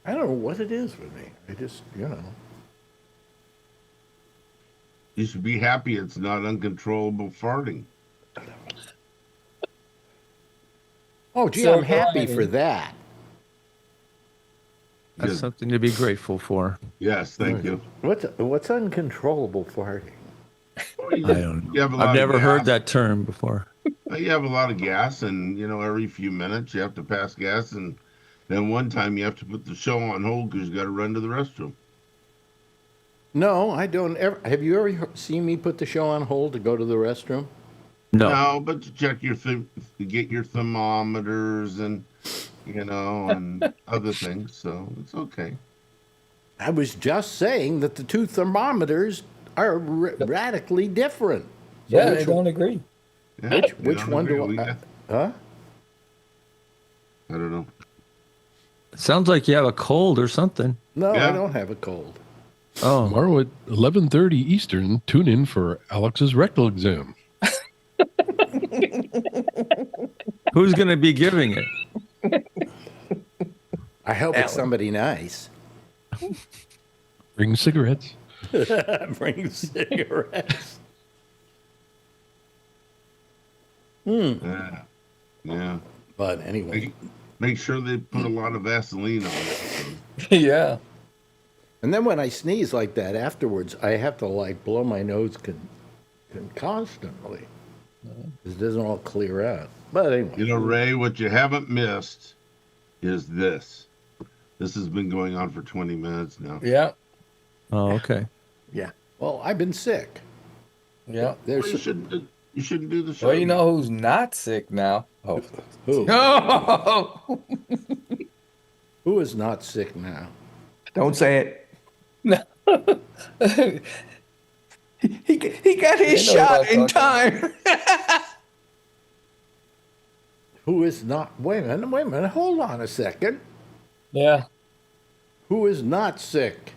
I don't know what it is with me. I just, You should be happy it's not uncontrollable farting. Oh, gee, So I'm happy Brian- for that. That's Good. something to be grateful for. Yes, thank you. What's uncontrollable farting? Well, I don't you know. have a lot I've of never heard gas. that term before. You have a lot of gas, and every few minutes you have to pass gas, and then one time you have to put the show on hold because you got to run to the restroom. No, I don't ever. Have you ever seen me put the show on hold to go to the restroom? No. No, but to check to get your thermometers and and other things, so it's okay. I was just saying that the two thermometers are radically different. So Yeah, which they don't agree. Yeah, we which don't one agree do with I? you. Huh? I don't know. Sounds like you have a cold or something. No, I Yeah. don't have a cold. Oh, Tomorrow at 11:30 Eastern, tune in for Alex's rectal exam. who's going to be giving it? I hope it's somebody nice. Bring cigarettes. Bring cigarettes. Yeah, yeah. But anyway, Make sure they put a lot of Vaseline on it. Yeah. and then when I sneeze like that afterwards, I have to like blow my nose constantly. It doesn't all clear out. But anyway, Ray, what you haven't missed is this. This has been going on for 20 minutes now. Yeah. Oh, okay. well, I've been sick. Yeah. Well, There's you shouldn't do the show. Well, you know who's not sick now? Oh. who? Oh, Who is not sick now? Don't say it. No. He got his I know shot about in talking. time. Who is not? Wait a minute. Hold on a second. Yeah. Who is not sick?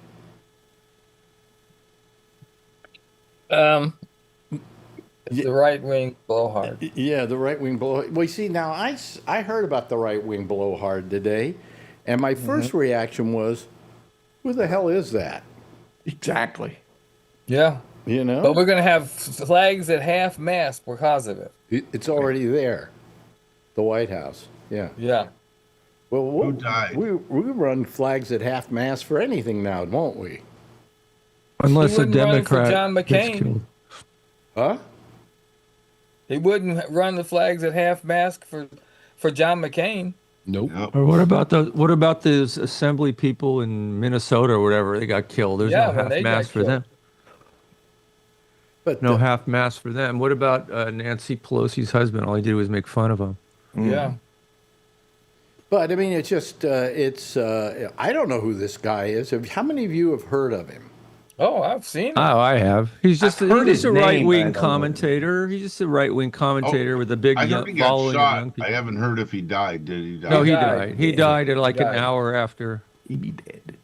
It's the right wing blowhard. Yeah, the right wing blow. Well, you see, now I heard about the right wing blowhard today, and my first reaction was, who the hell is that? Exactly. Yeah. You know? But we're going to have flags at half mast because of it. It's already there. The White House. Yeah. Yeah. Well, Who died? we run flags at half mast for anything now, won't we? unless a wouldn't run for Democrat John gets McCain. killed. Huh? He wouldn't run the flags at half mast for John McCain. Nope. No. Or what about those assembly people in Minnesota or whatever? They got killed. There's Yeah, no when half they got mast for killed. them. But No half mast for them. What about Nancy Pelosi's husband? All he did was make fun of him. Yeah. But I mean, it's just I don't know who this guy is. How many of you have heard of him? Oh, I've seen it. Oh, I have. He's just I've heard he's his a name, but I right wing don't know. commentator. He's just a right wing commentator with a big I heard he got following of young shot. people. I haven't heard if he died. Did he die? No, he died. died. He died at like an died. hour after. He be dead.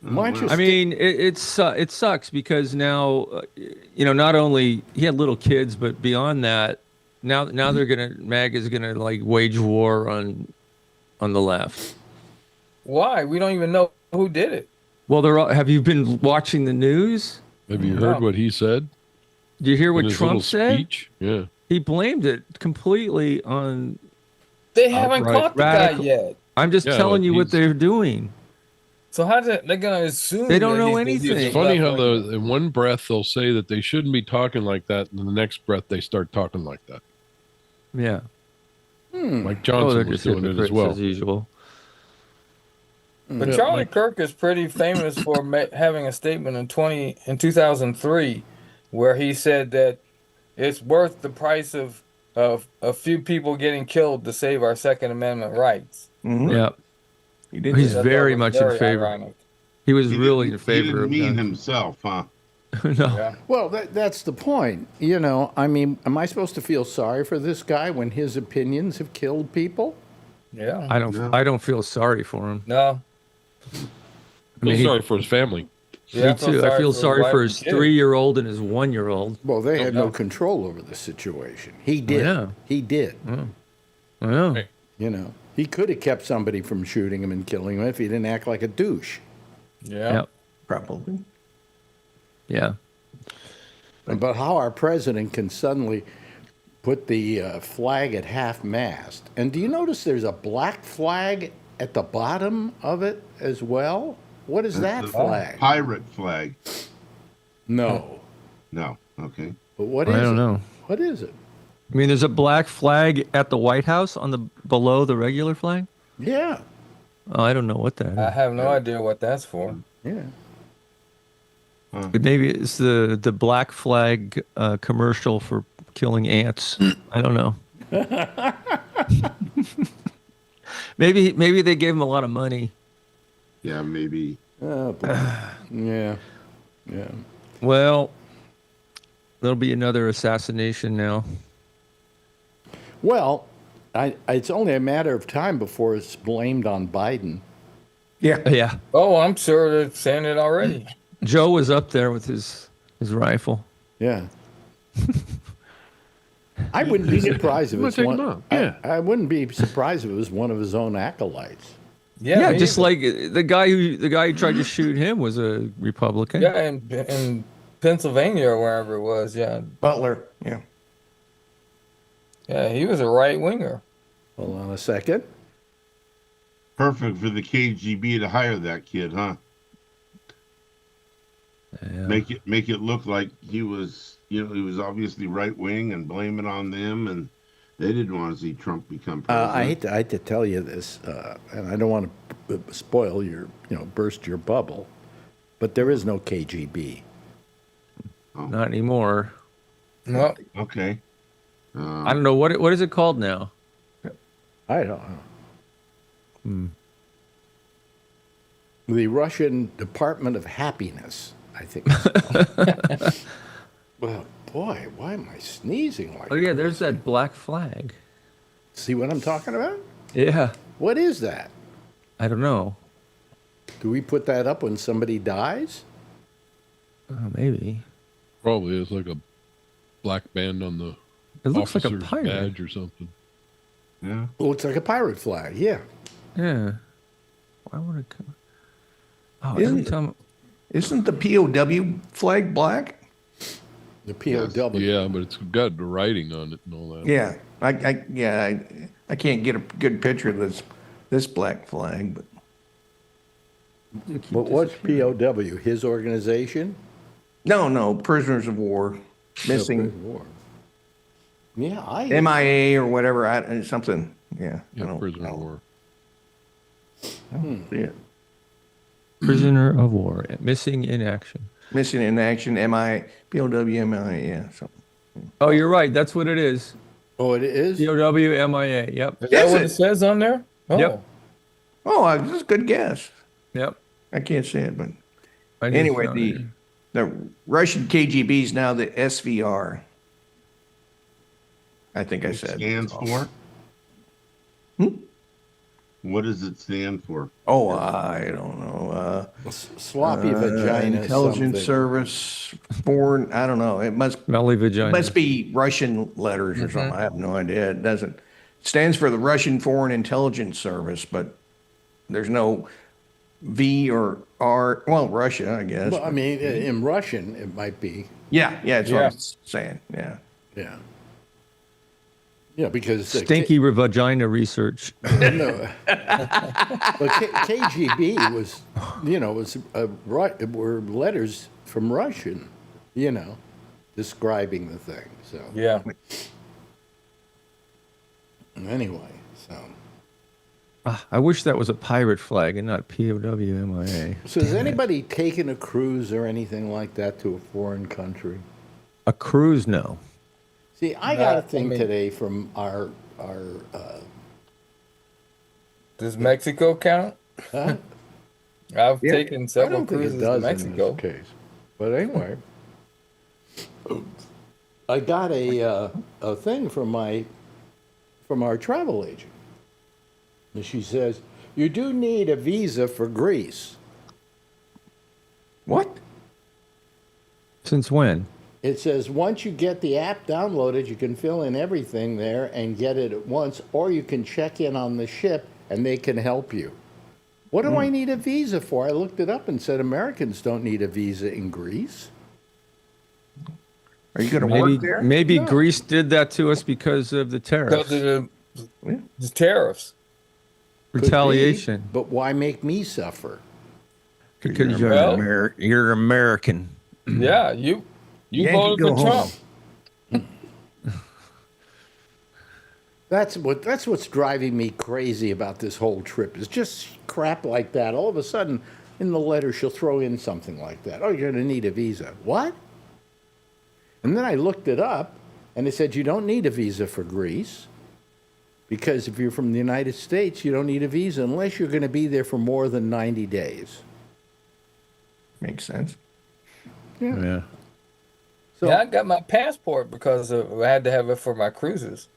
Why don't you I mean, it sucks because now, not only he had little kids, but beyond that, now MAGA's gonna like wage war on the left. Why? We don't even know who did it. Well, have you been watching the news? Have you heard No. what he said? Did you hear in what his Trump little said? speech? Yeah. He blamed it completely on. They haven't Outright caught the radical. guy yet. I'm just Yeah, telling you what he's- they're doing. So how they're gonna assume They don't that know he's- he's anything. a It's funny how left-winger? in one breath they'll say that they shouldn't be talking like that, and in the next breath they start talking like that. Yeah. Mike Oh, they're Johnson was just doing it hypocrites as well. as usual. But Yeah, Charlie Mike- Kirk is pretty famous for having a statement in 2003 where he said that it's worth the price of a few people getting killed to save our Second Amendment rights. Yeah. He did He's that. I thought very was much in very favor. ironic. He was He really didn't- in favor He of didn't mean gun. himself, huh? No. Yeah. Well, that's the point. I mean, am I supposed to feel sorry for this guy when his opinions have killed people? Yeah. I don't feel sorry for him. No. I mean, Feel sorry for his family. Yeah, me too. I feel sorry wife for and his kid. 3-year-old and his 1-year-old. Well, they had no no. control over the situation. He did. yeah. He did. I know. Hey. He could have kept somebody from shooting him and killing him if he didn't act like a douche. Yeah. Yep. Probably. Yeah. But how our president can suddenly put the flag at half mast. And do you notice there's a black flag at the bottom of it as well? What is that The flag? pirate flag. No. No. Okay. But what is I don't it? know. What is it? I mean, there's a black flag at the White House on the below the regular flag. Yeah. Oh, I don't know what that I is. have no idea what that's for. Yeah. But maybe it's the black flag commercial for killing ants. I don't know. Maybe they gave him a lot of money. Yeah, maybe. Oh, boy. Yeah. Yeah. Well, there'll be another assassination now. Well, it's only a matter of time before it's blamed on Biden. Yeah. Yeah. Oh, I'm sure they're saying it already. Joe was up there with his rifle. Yeah. I wouldn't be surprised if I'm it's gonna take one. him out. Yeah. I wouldn't be surprised if it was one of his own acolytes. Yeah, me just either. like the guy who tried to shoot him was a Republican. Yeah, in Pennsylvania or wherever it was. Yeah, Butler. Yeah. yeah, he was a right winger. Hold on a second. Perfect for the KGB to hire that kid, huh? Yeah. Make it look like he was, he was obviously right wing and blame it on them, and they didn't want to see Trump become president. I hate to tell you this, and I don't want to spoil your, burst your bubble, but there is no KGB. Not anymore. Well, Okay. I don't know what is it called now. I don't know. The Russian Department of Happiness, I think. It's called. Well, boy, why am I sneezing like Oh yeah, that? there's that black flag. See what I'm talking about? Yeah. What is that? I don't know. Do we put that up when somebody dies? Maybe. Probably it's like a black band on the It looks like a officer's pirate. badge or something. Yeah. Looks like a pirate flag, yeah. Yeah. Why would it come? Oh, Isn't every it- time. Isn't the POW flag black? The POW. Yeah, but it's got the writing on it and all that. Yeah. I can't get a good picture of this black flag, but But what's POW? His organization? no, prisoners of war, missing, War. Yeah, MIA or whatever, something. Yeah. I Yeah, don't prisoner of know. war. Yeah. Prisoner of war, missing in action. Missing in action, POW, MIA, yeah. Something. Oh, you're right. That's what it is. Oh, it is? POW MIA. Yep. is that what it? it says on there? Oh, Yep. Oh, this is a good guess. Yep. I can't say it, but I just anyway, found it. the Russian KGB is now the SVR. I think I said. Stands for? Hmm? What does it stand for? Oh, I don't know. Sloppy vagina. Intelligence something. Service, foreign. I don't know. It must Smelly vagina. be Russian letters or something. I have no idea. It doesn't. It stands for the Russian Foreign Intelligence Service, but there's no V or R. Well, Russia, I guess. Well, I mean, in Russian, it might be. yeah, that's what Yeah. I'm saying. Yeah. Yeah. Yeah, because Stinky vagina research. No. But KGB was, were letters from Russian, describing the thing. So yeah. anyway, so I wish that was a pirate flag and not POW MIA. so has anybody taken a cruise or anything like that to a foreign country? A cruise? No. See, I got a I thing mean- today from our Does Mexico count? huh? I've Yeah. taken I several don't think cruises it to does in Mexico. this case. But anyway, I got a thing from our travel agent. And she says, "You do need a visa for Greece." What? Since when? It says once you get the app downloaded, you can fill in everything there and get it at once, or you can check in on the ship and they can help you. What do I need a visa for? I looked it up and said Americans don't need a visa in Greece. Are you going to Maybe work there? maybe No. Greece did that to us because of the tariffs. Because of the tariffs. Could be, Retaliation. but why make me suffer? Because You're, Well- you're American. Yeah, you Yankee, voted go for Trump. home. That's what's driving me crazy about this whole trip is just crap like that. All of a sudden, in the letter, she'll throw in something like that. Oh, you're going to need a visa. What? And then I looked it up, and it said you don't need a visa for Greece because if you're from the United States, you don't need a visa unless you're going to be there for more than 90 days. Makes sense. Yeah. So, Yeah, I got my passport because I had to have it for my cruises.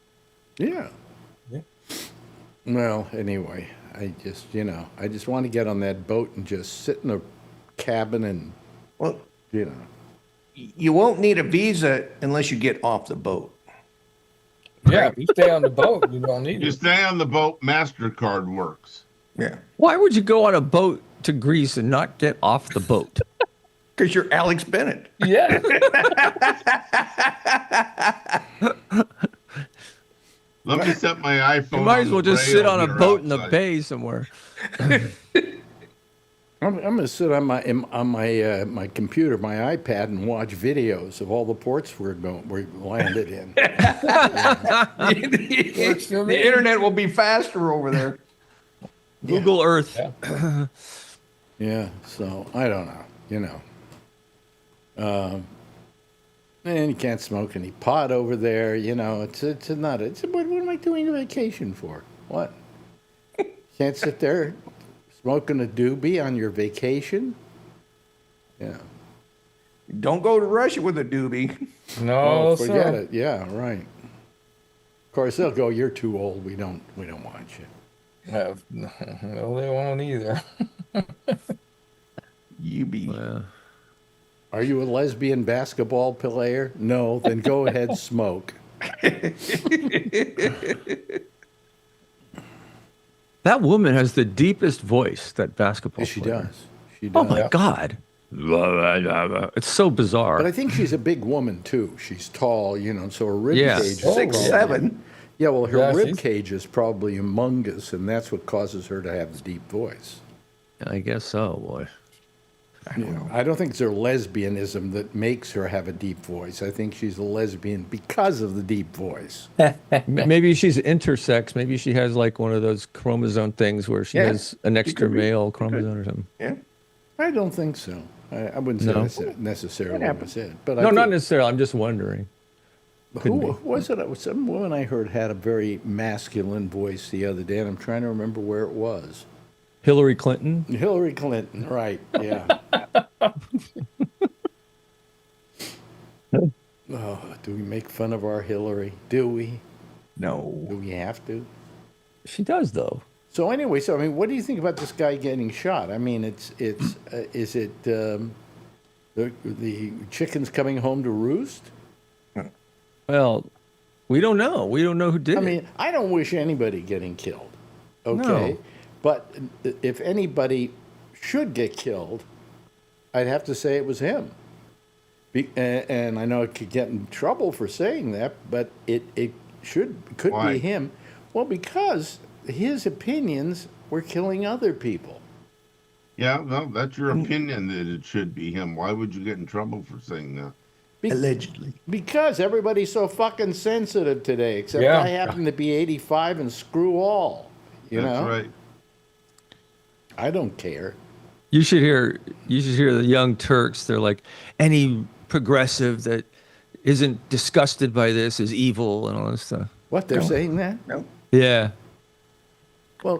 yeah. Yeah. Well, anyway, I just want to get on that boat and just sit in a cabin and, Well, you know. you won't need a visa unless you get off the boat. Yeah, if you stay on the boat, you don't need You it. stay on the boat, MasterCard works. Yeah. Why would you go on a boat to Greece and not get off the boat? Because you're Alex Bennett. Yeah. Let me set my iPhone. You might as on well the just sit rail on a here boat in the outside. bay somewhere. I'm going to sit on my computer, my iPad, and watch videos of all the ports we landed in. Works for me. The internet will be faster over there. Google Earth. Yeah. Yeah, so I don't know, and you can't smoke any pot over there, It's not. What am I doing a vacation for? What? Can't sit there smoking a doobie on your vacation? Yeah. Don't go to Russia with a doobie. No, Forget sir. it. Yeah, right. Of course, they'll go. You're too old. We don't want you. No, they won't either. You be. Yeah. Are you a lesbian basketball player? No. Then go ahead, smoke. That woman has the deepest voice, that basketball Yes, she player. does. She Oh does. my God. It's so bizarre. But I think she's a big woman too. She's tall, so her rib Yeah. cage is 6'7". Yeah, well, her Yeah, rib she's- cage is probably humongous, and that's what causes her to have the deep voice. I guess so, boy. I don't think it's her lesbianism that makes her have a deep voice. I think she's a lesbian because of the deep voice. Maybe she's intersex. Maybe she has like one of those chromosome things where she Yeah, has an extra could be. male chromosome or something. Yeah. I don't think so. I wouldn't say No? that's necessarily That was it. But No, I not think, necessarily. I'm just wondering. who was it? It was some woman I heard had a very masculine voice the other day, and I'm trying to remember where it was. Hillary Clinton? Hillary Clinton, right? Yeah. Oh, do we make fun of our Hillary? Do we? No. Do we have to? She does, though. So anyway, what do you think about this guy getting shot? I mean, is it the chickens coming home to roost? Well, we don't know. We don't know who did I it. mean, I don't wish anybody getting killed. Okay, No. but if anybody should get killed, I'd have to say it was him. And I know I could get in trouble for saying that, but it could Why? be him. Well, because his opinions were killing other people. Yeah, no, that's your opinion that it should be him. Why would you get in trouble for saying that? Allegedly. Because everybody's so fucking sensitive today, except Yeah. I happen to be 85 and screw all. You That's know? right. I don't care. You should hear the Young Turks. They're like, any progressive that isn't disgusted by this is evil and all this stuff. What, they're saying that? No. Yeah. Well,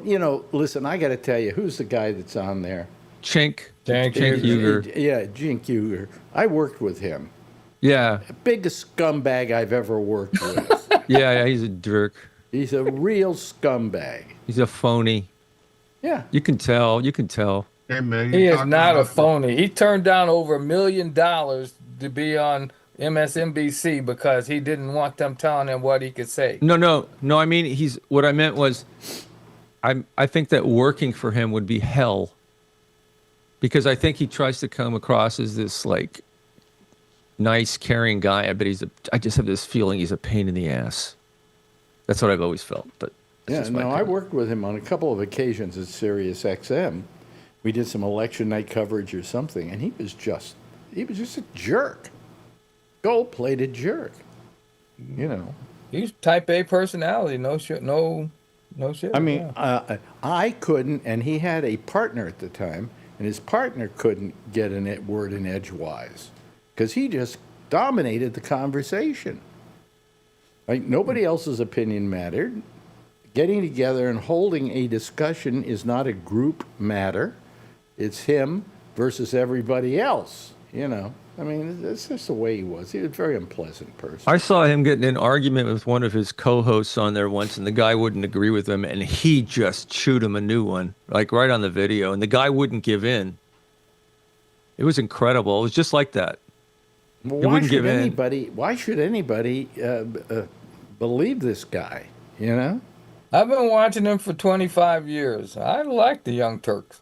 listen, I got to tell you, who's the guy that's on there? Cenk Cenk Uygur. Yeah, Cenk Uygur. I worked with him. Yeah. Biggest scumbag I've ever worked with. Yeah, he's a jerk. He's a real scumbag. He's a phony. Yeah. You can tell. Hey, man, He you're is talking not a about- phony. He turned down over $1 million to be on MSNBC because he didn't want them telling him what he could say. No. I mean, what I meant was, I think that working for him would be hell. Because I think he tries to come across as this like nice, caring guy, but I just have this feeling he's a pain in the ass. That's what I've always felt. But Yeah, just my no, I opinion. worked with him on a couple of occasions at Sirius XM. We did some election night coverage or something, and he was just a jerk. Gold-plated jerk. You know. He's type A personality. No shit. No shit. I mean, yeah. I couldn't, and he had a partner at the time, and his partner couldn't get a word in edgewise because he just dominated the conversation. Like, nobody else's opinion mattered. Getting together and holding a discussion is not a group matter. It's him versus everybody else, you know. I mean, that's just the way he was. He was a very unpleasant person. I saw him get in an argument with one of his co-hosts on there once, and the guy wouldn't agree with him, and he just chewed him a new one, like right on the video, and the guy wouldn't give in. It was incredible. It was just like that. Well, He wouldn't give in. why should anybody believe this guy, you know? I've been watching him for 25 years. I like the Young Turks.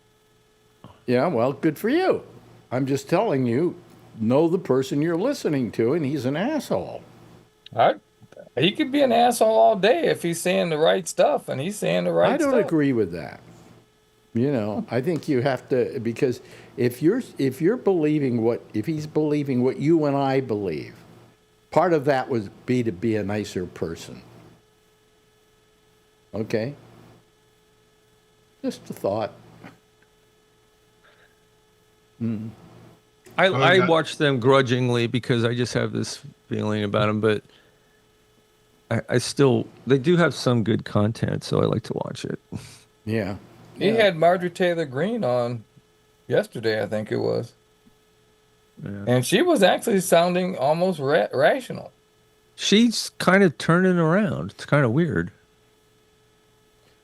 Yeah, well, good for you. I'm just telling you, know the person you're listening to, and he's an asshole. He could be an asshole all day if he's saying the right stuff, and he's saying the right I stuff. don't agree with that. You know, I think you have to, because if he's believing what you and I believe, part of that would be to be a nicer person. Okay? Just a thought. I watch them grudgingly because I just have this feeling about them, but I still, they do have some good content, so I like to watch it. Yeah. He had Marjorie Taylor Greene on yesterday, I think it was. Yeah. And she was actually sounding almost rational. She's kind of turning around. It's kind of weird.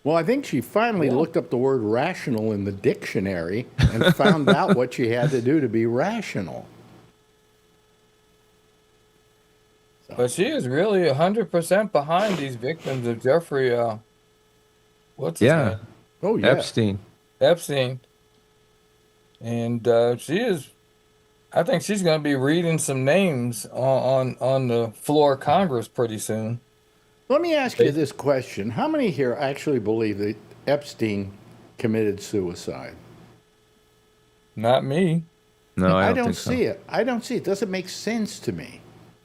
Well, I think she finally looked up the word rational in the dictionary and found out what she had to do to be rational. But she is really 100% behind these victims of Jeffrey, what's his name? Oh, yeah. Epstein. And she is, I think she's going to be reading some names on the floor of Congress pretty soon. Let me ask you this question. How many here actually believe that Epstein committed suicide? Not me. No, I don't think so. see it. I don't see it. It doesn't make sense to me.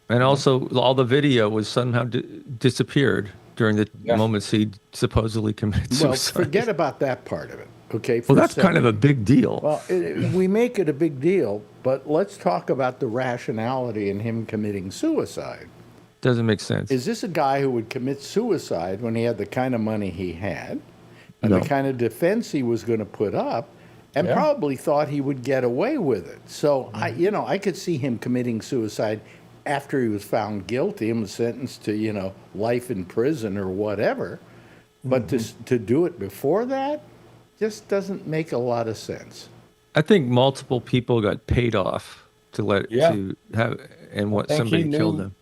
And also, all the video was somehow disappeared during the moments he supposedly committed suicide. Well, forget about that part of it. Okay. Well, that's kind of a big deal. Well, we make it a big deal, but let's talk about the rationality in him committing suicide. Doesn't make sense. Is this a guy who would commit suicide when he had the kind of money he had and No. the kind of defense he was going to put up and probably thought he would get away with it? So, I could see him committing suicide after he was found guilty and was sentenced to, life in prison or whatever. But to do it before that just doesn't make a lot of sense. I think multiple people got paid off to have, and what somebody killed them.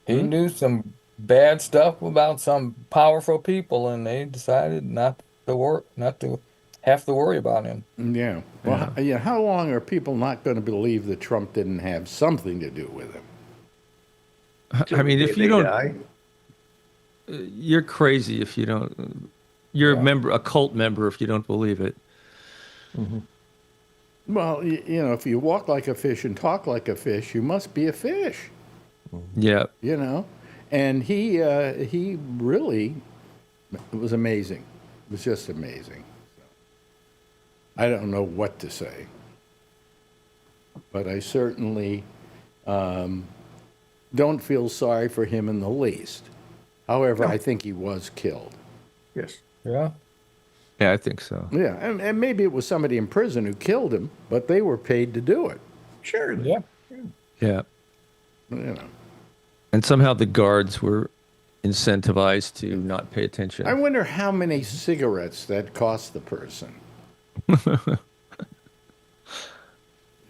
He knew some bad stuff about some powerful people, and they decided not to have to worry about him. Yeah. Well, how long are people not going to believe that Trump didn't have something to do with him? I mean, if you don't, you're crazy if you don't. You're a cult member if you don't believe it. Mm-hmm. Well, if you walk like a fish and talk like a fish, you must be a fish. Yeah. And he really, it was amazing. It was just amazing. I don't know what to say, but I certainly don't feel sorry for him in the least. However, I think he was killed. Yes. Yeah. Yeah, I think so. Yeah, and maybe it was somebody in prison who killed him, but they were paid to do it. Sure. Yeah. Yeah. And somehow the guards were incentivized to not pay attention. I wonder how many cigarettes that cost the person.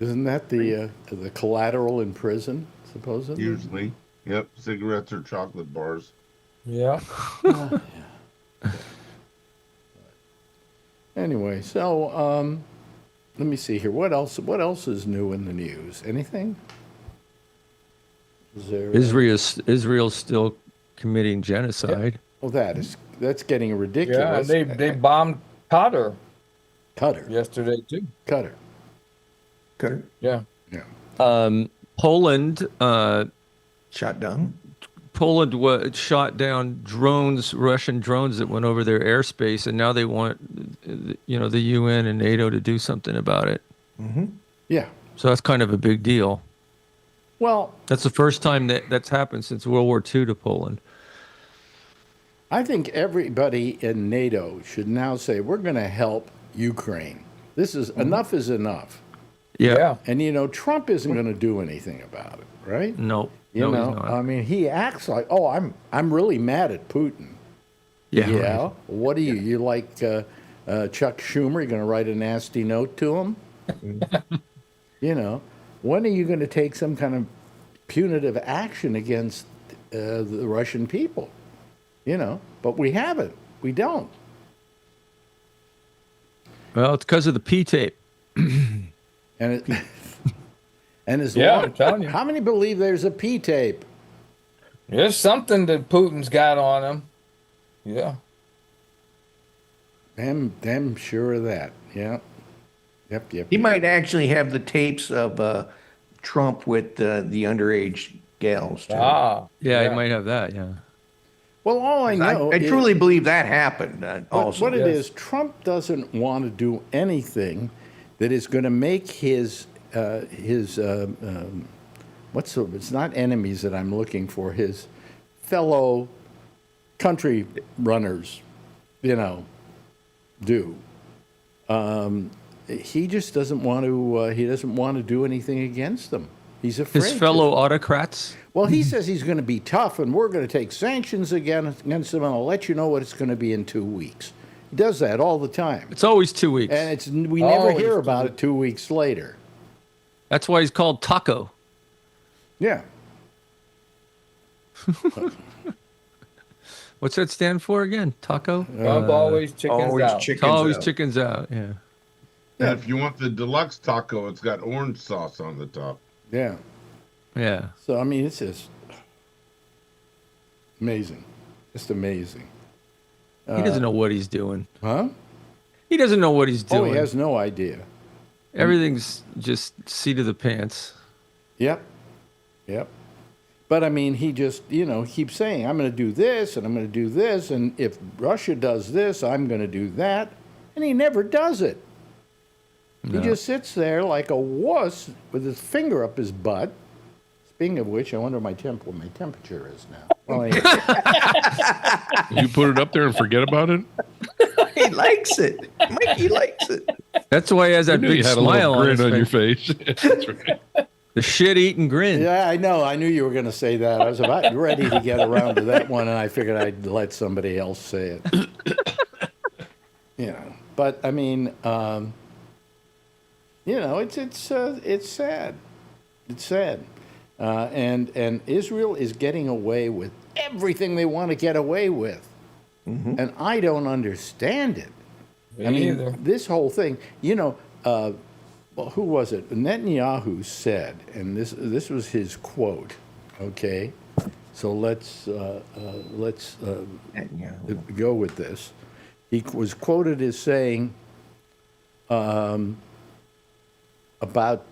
Isn't that the collateral in prison, supposedly? Usually. Yep. Cigarettes or chocolate bars. Yeah. Anyway, so let me see here. What else is new in the news? Anything? Is there, Israel's still committing genocide. Well, that is getting ridiculous. Yeah, and they bombed Qatar Cutter. yesterday too. Cutter. Okay. Yeah. Poland Shot down. shot down drones, Russian drones that went over their airspace, and now they want, the UN and NATO to do something about it. Yeah. So that's kind of a big deal. Well, That's the first time that's happened since World War II to Poland. I think everybody in NATO should now say, we're going to help Ukraine. This is enough is enough. Yeah. And, Trump isn't going to do anything about it, right? No. You no, know, he's not. I mean, he acts like, I'm really mad at Putin. Yeah. Yeah. right. What are you? You like Chuck Schumer? You're going to write a nasty note to him? When are you going to take some kind of punitive action against the Russian people? But we haven't. We don't. Well, it's because of the P tape. And it, and as Yeah, long, I'm telling you. how many believe there's a P tape? There's something that Putin's got on him. Yeah. Them sure of that. Yeah. Yep. He might actually have the tapes of Trump with the underage gals. Too. Yeah, he might have that. Yeah. Well, all I know, I truly believe that happened. Also, what it is, Trump doesn't want to do anything that is going to make his it's not enemies that I'm looking for, his fellow country runners, do. He just doesn't want to do anything against them. He's afraid. His fellow autocrats. Well, he says he's going to be tough, and we're going to take sanctions against him, and I'll let you know what it's going to be in 2 weeks. He does that all the time. It's always 2 weeks. And we never hear about it 2 weeks later. That's why he's called Taco. Yeah. What's that stand for again? Taco? Trump always chickens out. Always chickens out. Yeah. And if you want the deluxe taco, it's got orange sauce on the top. Yeah. Yeah. So, I mean, it's just amazing. Just amazing. He doesn't know what he's doing. Huh? He doesn't know what he's doing. Oh, he has no idea. Everything's just seat of the pants. Yep. But, I mean, he just, keeps saying, I'm going to do this, and I'm going to do this, and if Russia does this, I'm going to do that. And he never does it. No. He just sits there like a wuss with his finger up his butt. Speaking of which, I wonder what my temperature is now. Well, anyway. You put it up there and forget about it? He likes it. Mikey likes it. That's why he has that I knew big you had a smile little on grin his on face. your face. That's right. The shit-eating grin. Yeah, I know. I knew you were going to say that. I was about ready to get around to that one, and I figured I'd let somebody else say it. But I mean, it's sad. It's sad. And Israel is getting away with everything they want to get away with, and I don't understand it. Me I mean, either. this whole thing. Well, who was it? Netanyahu said, and this was his quote. Okay, so let's go with this. He was quoted as saying about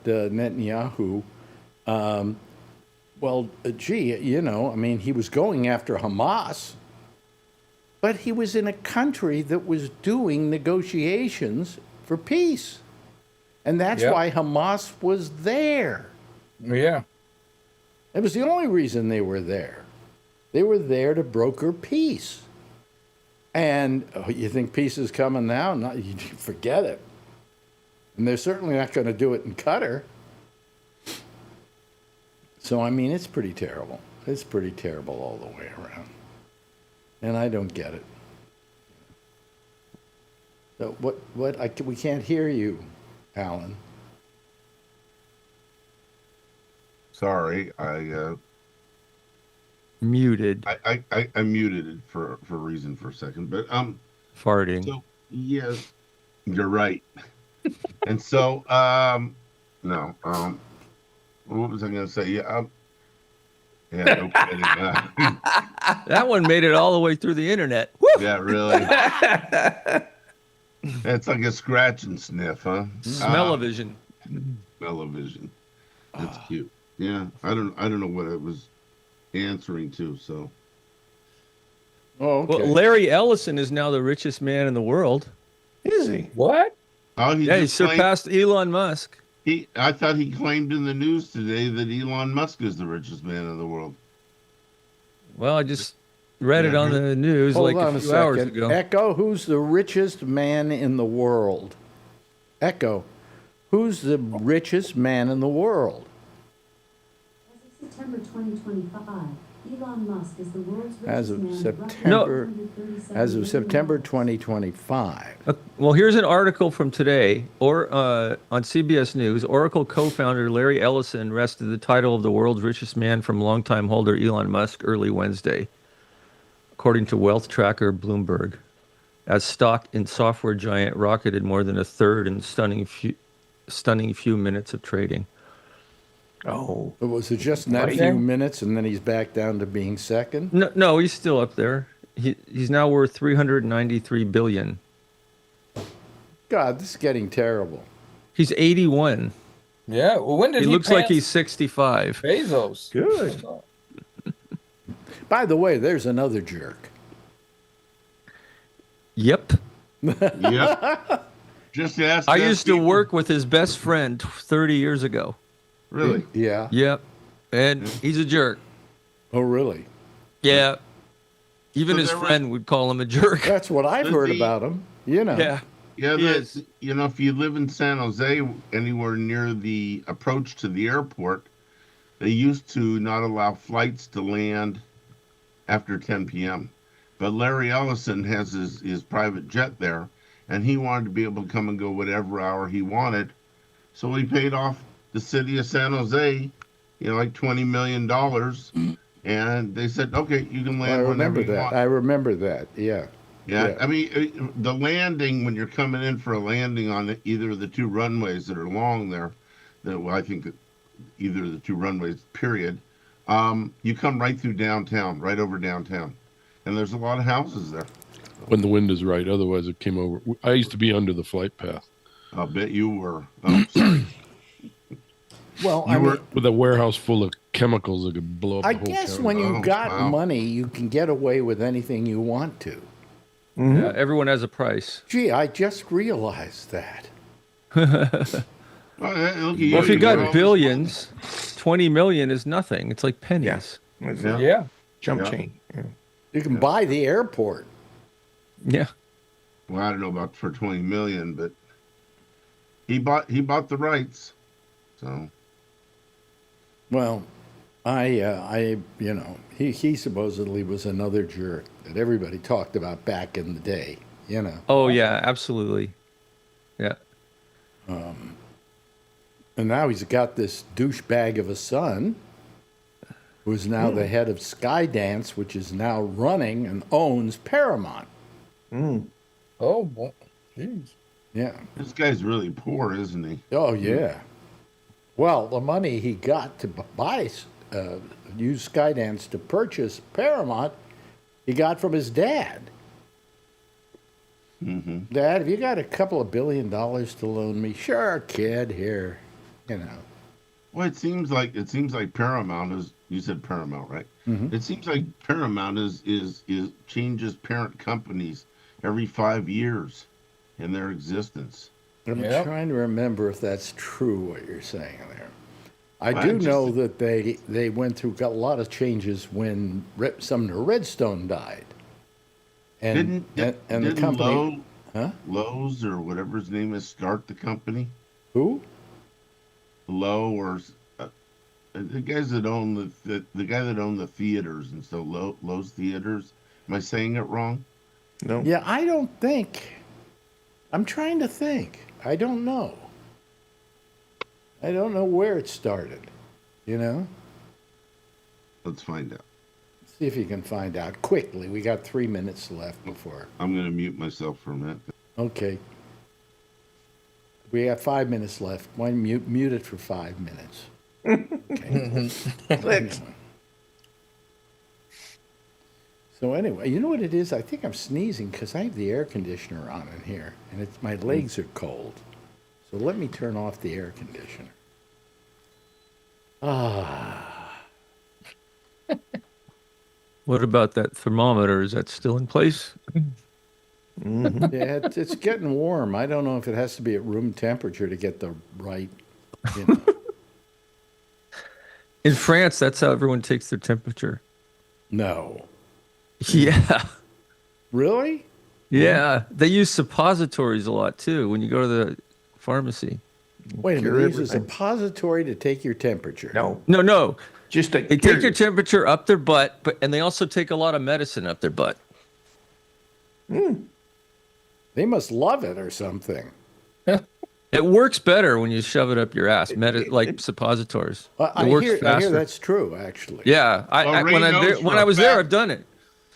Netanyahu. Well, gee, I mean, he was going after Hamas, but he was in a country that was doing negotiations for peace. And that's why Hamas was there. Yeah. It was the only reason they were there. They were there to broker peace. And you think peace is coming now? No, you forget it. And they're certainly not going to do it in Qatar. So, I mean, it's pretty terrible. It's pretty terrible all the way around. And I don't get it. So we can't hear you, Alan. Sorry, I Muted. I muted it for a reason for a second, but Farting. So yes, you're right. And so what was I going to say? Yeah, Yeah, no kidding. That one made it all the way through the internet. Woo! Yeah, really. It's like a scratch and sniff, huh? Smell-o-vision. Smell-o-vision. That's cute. Yeah, I don't know what it was answering to. So. Oh, okay. Well, Larry Ellison is now the richest man in the world. Is he? What? Oh, Yeah, he just claimed- surpassed Elon Musk. I thought he claimed in the news today that Elon Musk is the richest man in the world. Well, I just read it Yeah. on the news Hold like on a a few hours second. ago. Echo, who's the richest man in the world? Echo, who's the richest man in the world? As of September 2025, Elon Musk is the world's richest As of man. September, $137 as of September billion. 2025. Well, here's an article from today, or on CBS News. Oracle co-founder Larry Ellison wrested the title of the world's richest man from longtime holder Elon Musk early Wednesday, according to wealth tracker Bloomberg, as stock in software giant rocketed more than a third in stunning few minutes of trading. Oh, But was it just in that Right few there? minutes and then he's back down to being second? No, he's still up there. He's now worth $393 billion. God, this is getting terrible. He's 81. Yeah. Well, when did He he looks like pass he's 65. Bezos? good. By the way, there's another jerk. Yep. Yep. Just ask. I them used to people. work with his best friend 30 years ago. Really? Yeah. Yep. And he's a jerk. Oh, really? Yeah. Even So his there was- friend would call him a jerk. That's what I've Does heard he- about him. You know. Yeah. Yeah, He that's, is. you know, if you live in San Jose, anywhere near the approach to the airport, they used to not allow flights to land after 10 p.m. But Larry Ellison has his private jet there, and he wanted to be able to come and go whatever hour he wanted. So he paid off the city of San Jose, like $20 million. And they said, okay, you can I land whenever remember you that. want. I remember that. Yeah. Yeah, Yeah. I mean, the landing, when you're coming in for a landing on either of the two runways that are long there, I think that either of the two runways, period, you come right through downtown, right over downtown. And there's a lot of houses there. When the wind is right. Otherwise, it came over. I used to be under the flight path I'll bet you were. Oh, sorry. Well, You I were- mean, with a warehouse full of chemicals that could blow up I the whole guess town. when Oh, you got wow. money, you can get away with anything you want to. Yeah, everyone has a price. Gee, I just realized that. Well, look at you. Well, if you got all got this billions, 20 million is nothing. It's like pennies. That's Yeah. a Yeah. jump Yeah. chain. Yeah. You can buy the airport. Yeah. Well, I don't know about for 20 million, but he bought the rights. So Well, he supposedly was another jerk that everybody talked about back in the day. Oh, yeah, absolutely. Yeah. And now he's got this douchebag of a son who's now the head of Skydance, which is now running and owns Paramount. Oh, boy. Jeez. Yeah. this guy's really poor, isn't he? Oh, yeah. Well, the money he got to use Skydance to purchase Paramount, he got from his dad. Mm-hmm. Dad, have you got a couple of $1 billion to loan me? Sure, kid, here. Well, it seems like Paramount is. You said Paramount, right? Mhm. It seems like Paramount is changes parent companies every 5 years in their existence. I'm Yep. trying to remember if that's true what you're saying there. I Well, do just- know that they went through a lot of changes when Sumner Redstone died. And the Didn't company, huh? Lowe's or whatever his name is start the company? Who? Lowe or the guys that own the guy that owned the theaters and so Lowe's Theaters. Am I saying it wrong? No. Yeah, I don't think. I'm trying to think. I don't know. I don't know where it started. Let's find out. See if you can find out quickly. We got 3 minutes left before. I'm going to mute myself for a minute. Okay. We have 5 minutes left. Why mute it for 5 minutes? Okay. Click. So anyway, you know what it is? I think I'm sneezing because I have the air conditioner on in here, and my legs are cold. So let me turn off the air conditioner. What about that thermometer? Is that still in place? Yeah, it's getting warm. I don't know if it has to be at room temperature to get the right, you know. In France, that's how everyone takes their temperature. No. Yeah. Really? Yeah. They use suppositories a lot too when you go to the pharmacy. Wait a Cure minute. They use a everything. suppository to take your temperature. No, No. just a They take your temperature up their butt, and they also take a lot of medicine up their butt. They must love it or something. It works better when you shove it up your ass, like suppositories. I It works hear faster. that's true, actually. Yeah, Ray knows when for I a was there, fact. I've done it.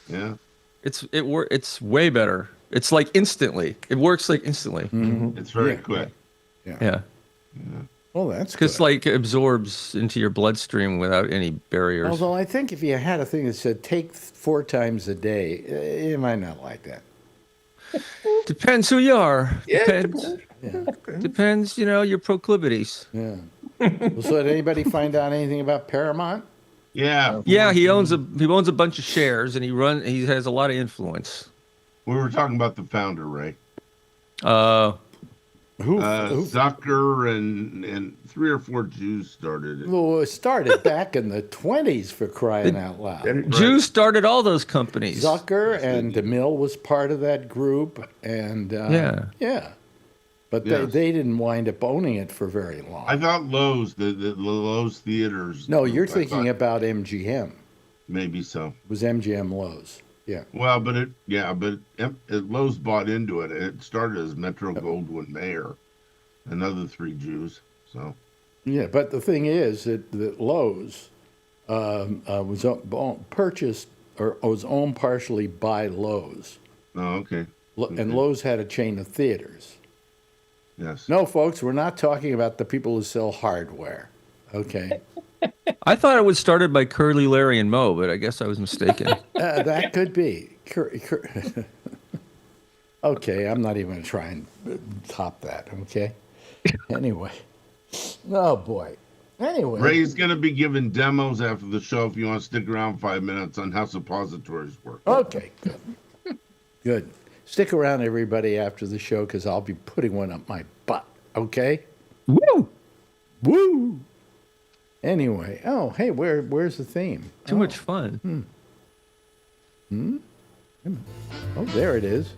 Yeah. It's way better. It's like instantly. It works like instantly. It's very Yeah. quick. Yeah, Well, that's because good. like it absorbs into your bloodstream without any barriers. Although I think if you had a thing that said take 4 times a day, you might not like that. Depends who you are. Yeah, Depends. Depends, your proclivities. Yeah. Well, so did anybody find out anything about Paramount? Yeah. Yeah, he owns a bunch of shares, and he has a lot of influence. We were talking about the founder, Ray. Who? Zucker and 3 or 4 Jews started it. Well, it started back in the 20s, for crying out loud. Jews started all those companies. Zucker and DeMille was part of that group, and yeah. But Yes. they didn't wind up owning it for very long. I thought Lowe's, the Lowe's theaters. No, you're I thinking thought about MGM. maybe so. It was MGM Lowe's. Yeah. Well, but Lowe's bought into it. It started as Metro Goldwyn Mayer, another 3 Jews. So Yeah, but the thing is that Lowe's was purchased or was owned partially by Lowe's. oh, okay. And Lowe's had a chain of theaters. Yes. No, folks, we're not talking about the people who sell hardware. Okay. I thought it was started by Curly, Larry, and Moe, but I guess I was mistaken. That could be. Okay, I'm not even going to try and top that, okay? Anyway. Oh, boy. Anyway. Ray's going to be giving demos after the show if you want to stick around 5 minutes on how suppositories work. Okay, good. Good. Stick around, everybody, after the show, because I'll be putting one up my butt, okay? Woo! Woo! Anyway, oh, hey, where's the theme? Too much fun. Oh, there it is.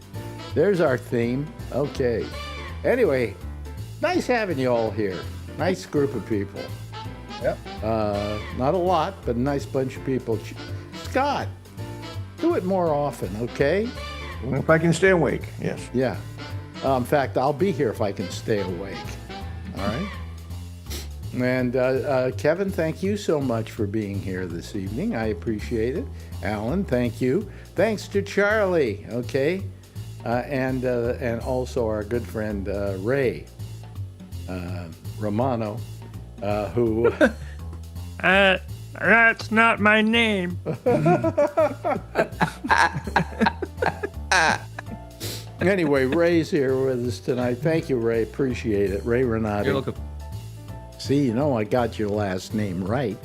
There's our theme. Okay. Anyway, nice having you all here. Nice group of people. Yep. Not a lot, but a nice bunch of people. Scott, do it more often, okay? If I can stay awake, yes. Yeah. In fact, I'll be here if I can stay awake. All right? And Kevin, thank you so much for being here this evening. I appreciate it. Alan, thank you. Thanks to Charlie, okay? And also our good friend Ray Romano, who... That's not my name. Anyway, Ray's here with us tonight. Thank you, Ray. Appreciate it. Ray Renati. You're welcome. See, I got your last name right.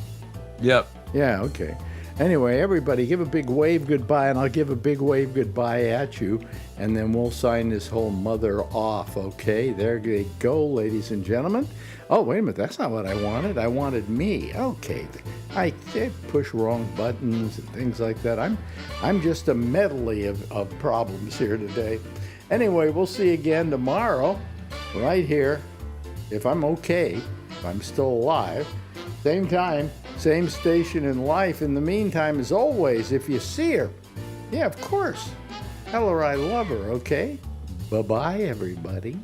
Yep. Yeah, okay. Anyway, everybody, give a big wave goodbye, and I'll give a big wave goodbye at you, and then we'll sign this whole mother off, okay? There they go, ladies and gentlemen. Oh, wait a minute, that's not what I wanted. I wanted me. Okay, I did push wrong buttons and things like that. I'm just a medley of problems here today. Anyway, we'll see you again tomorrow, right here, if I'm okay, if I'm still alive. Same time, same station in life. In the meantime, as always, if you see her, yeah, of course, tell her I love her, okay? Bye-bye, everybody.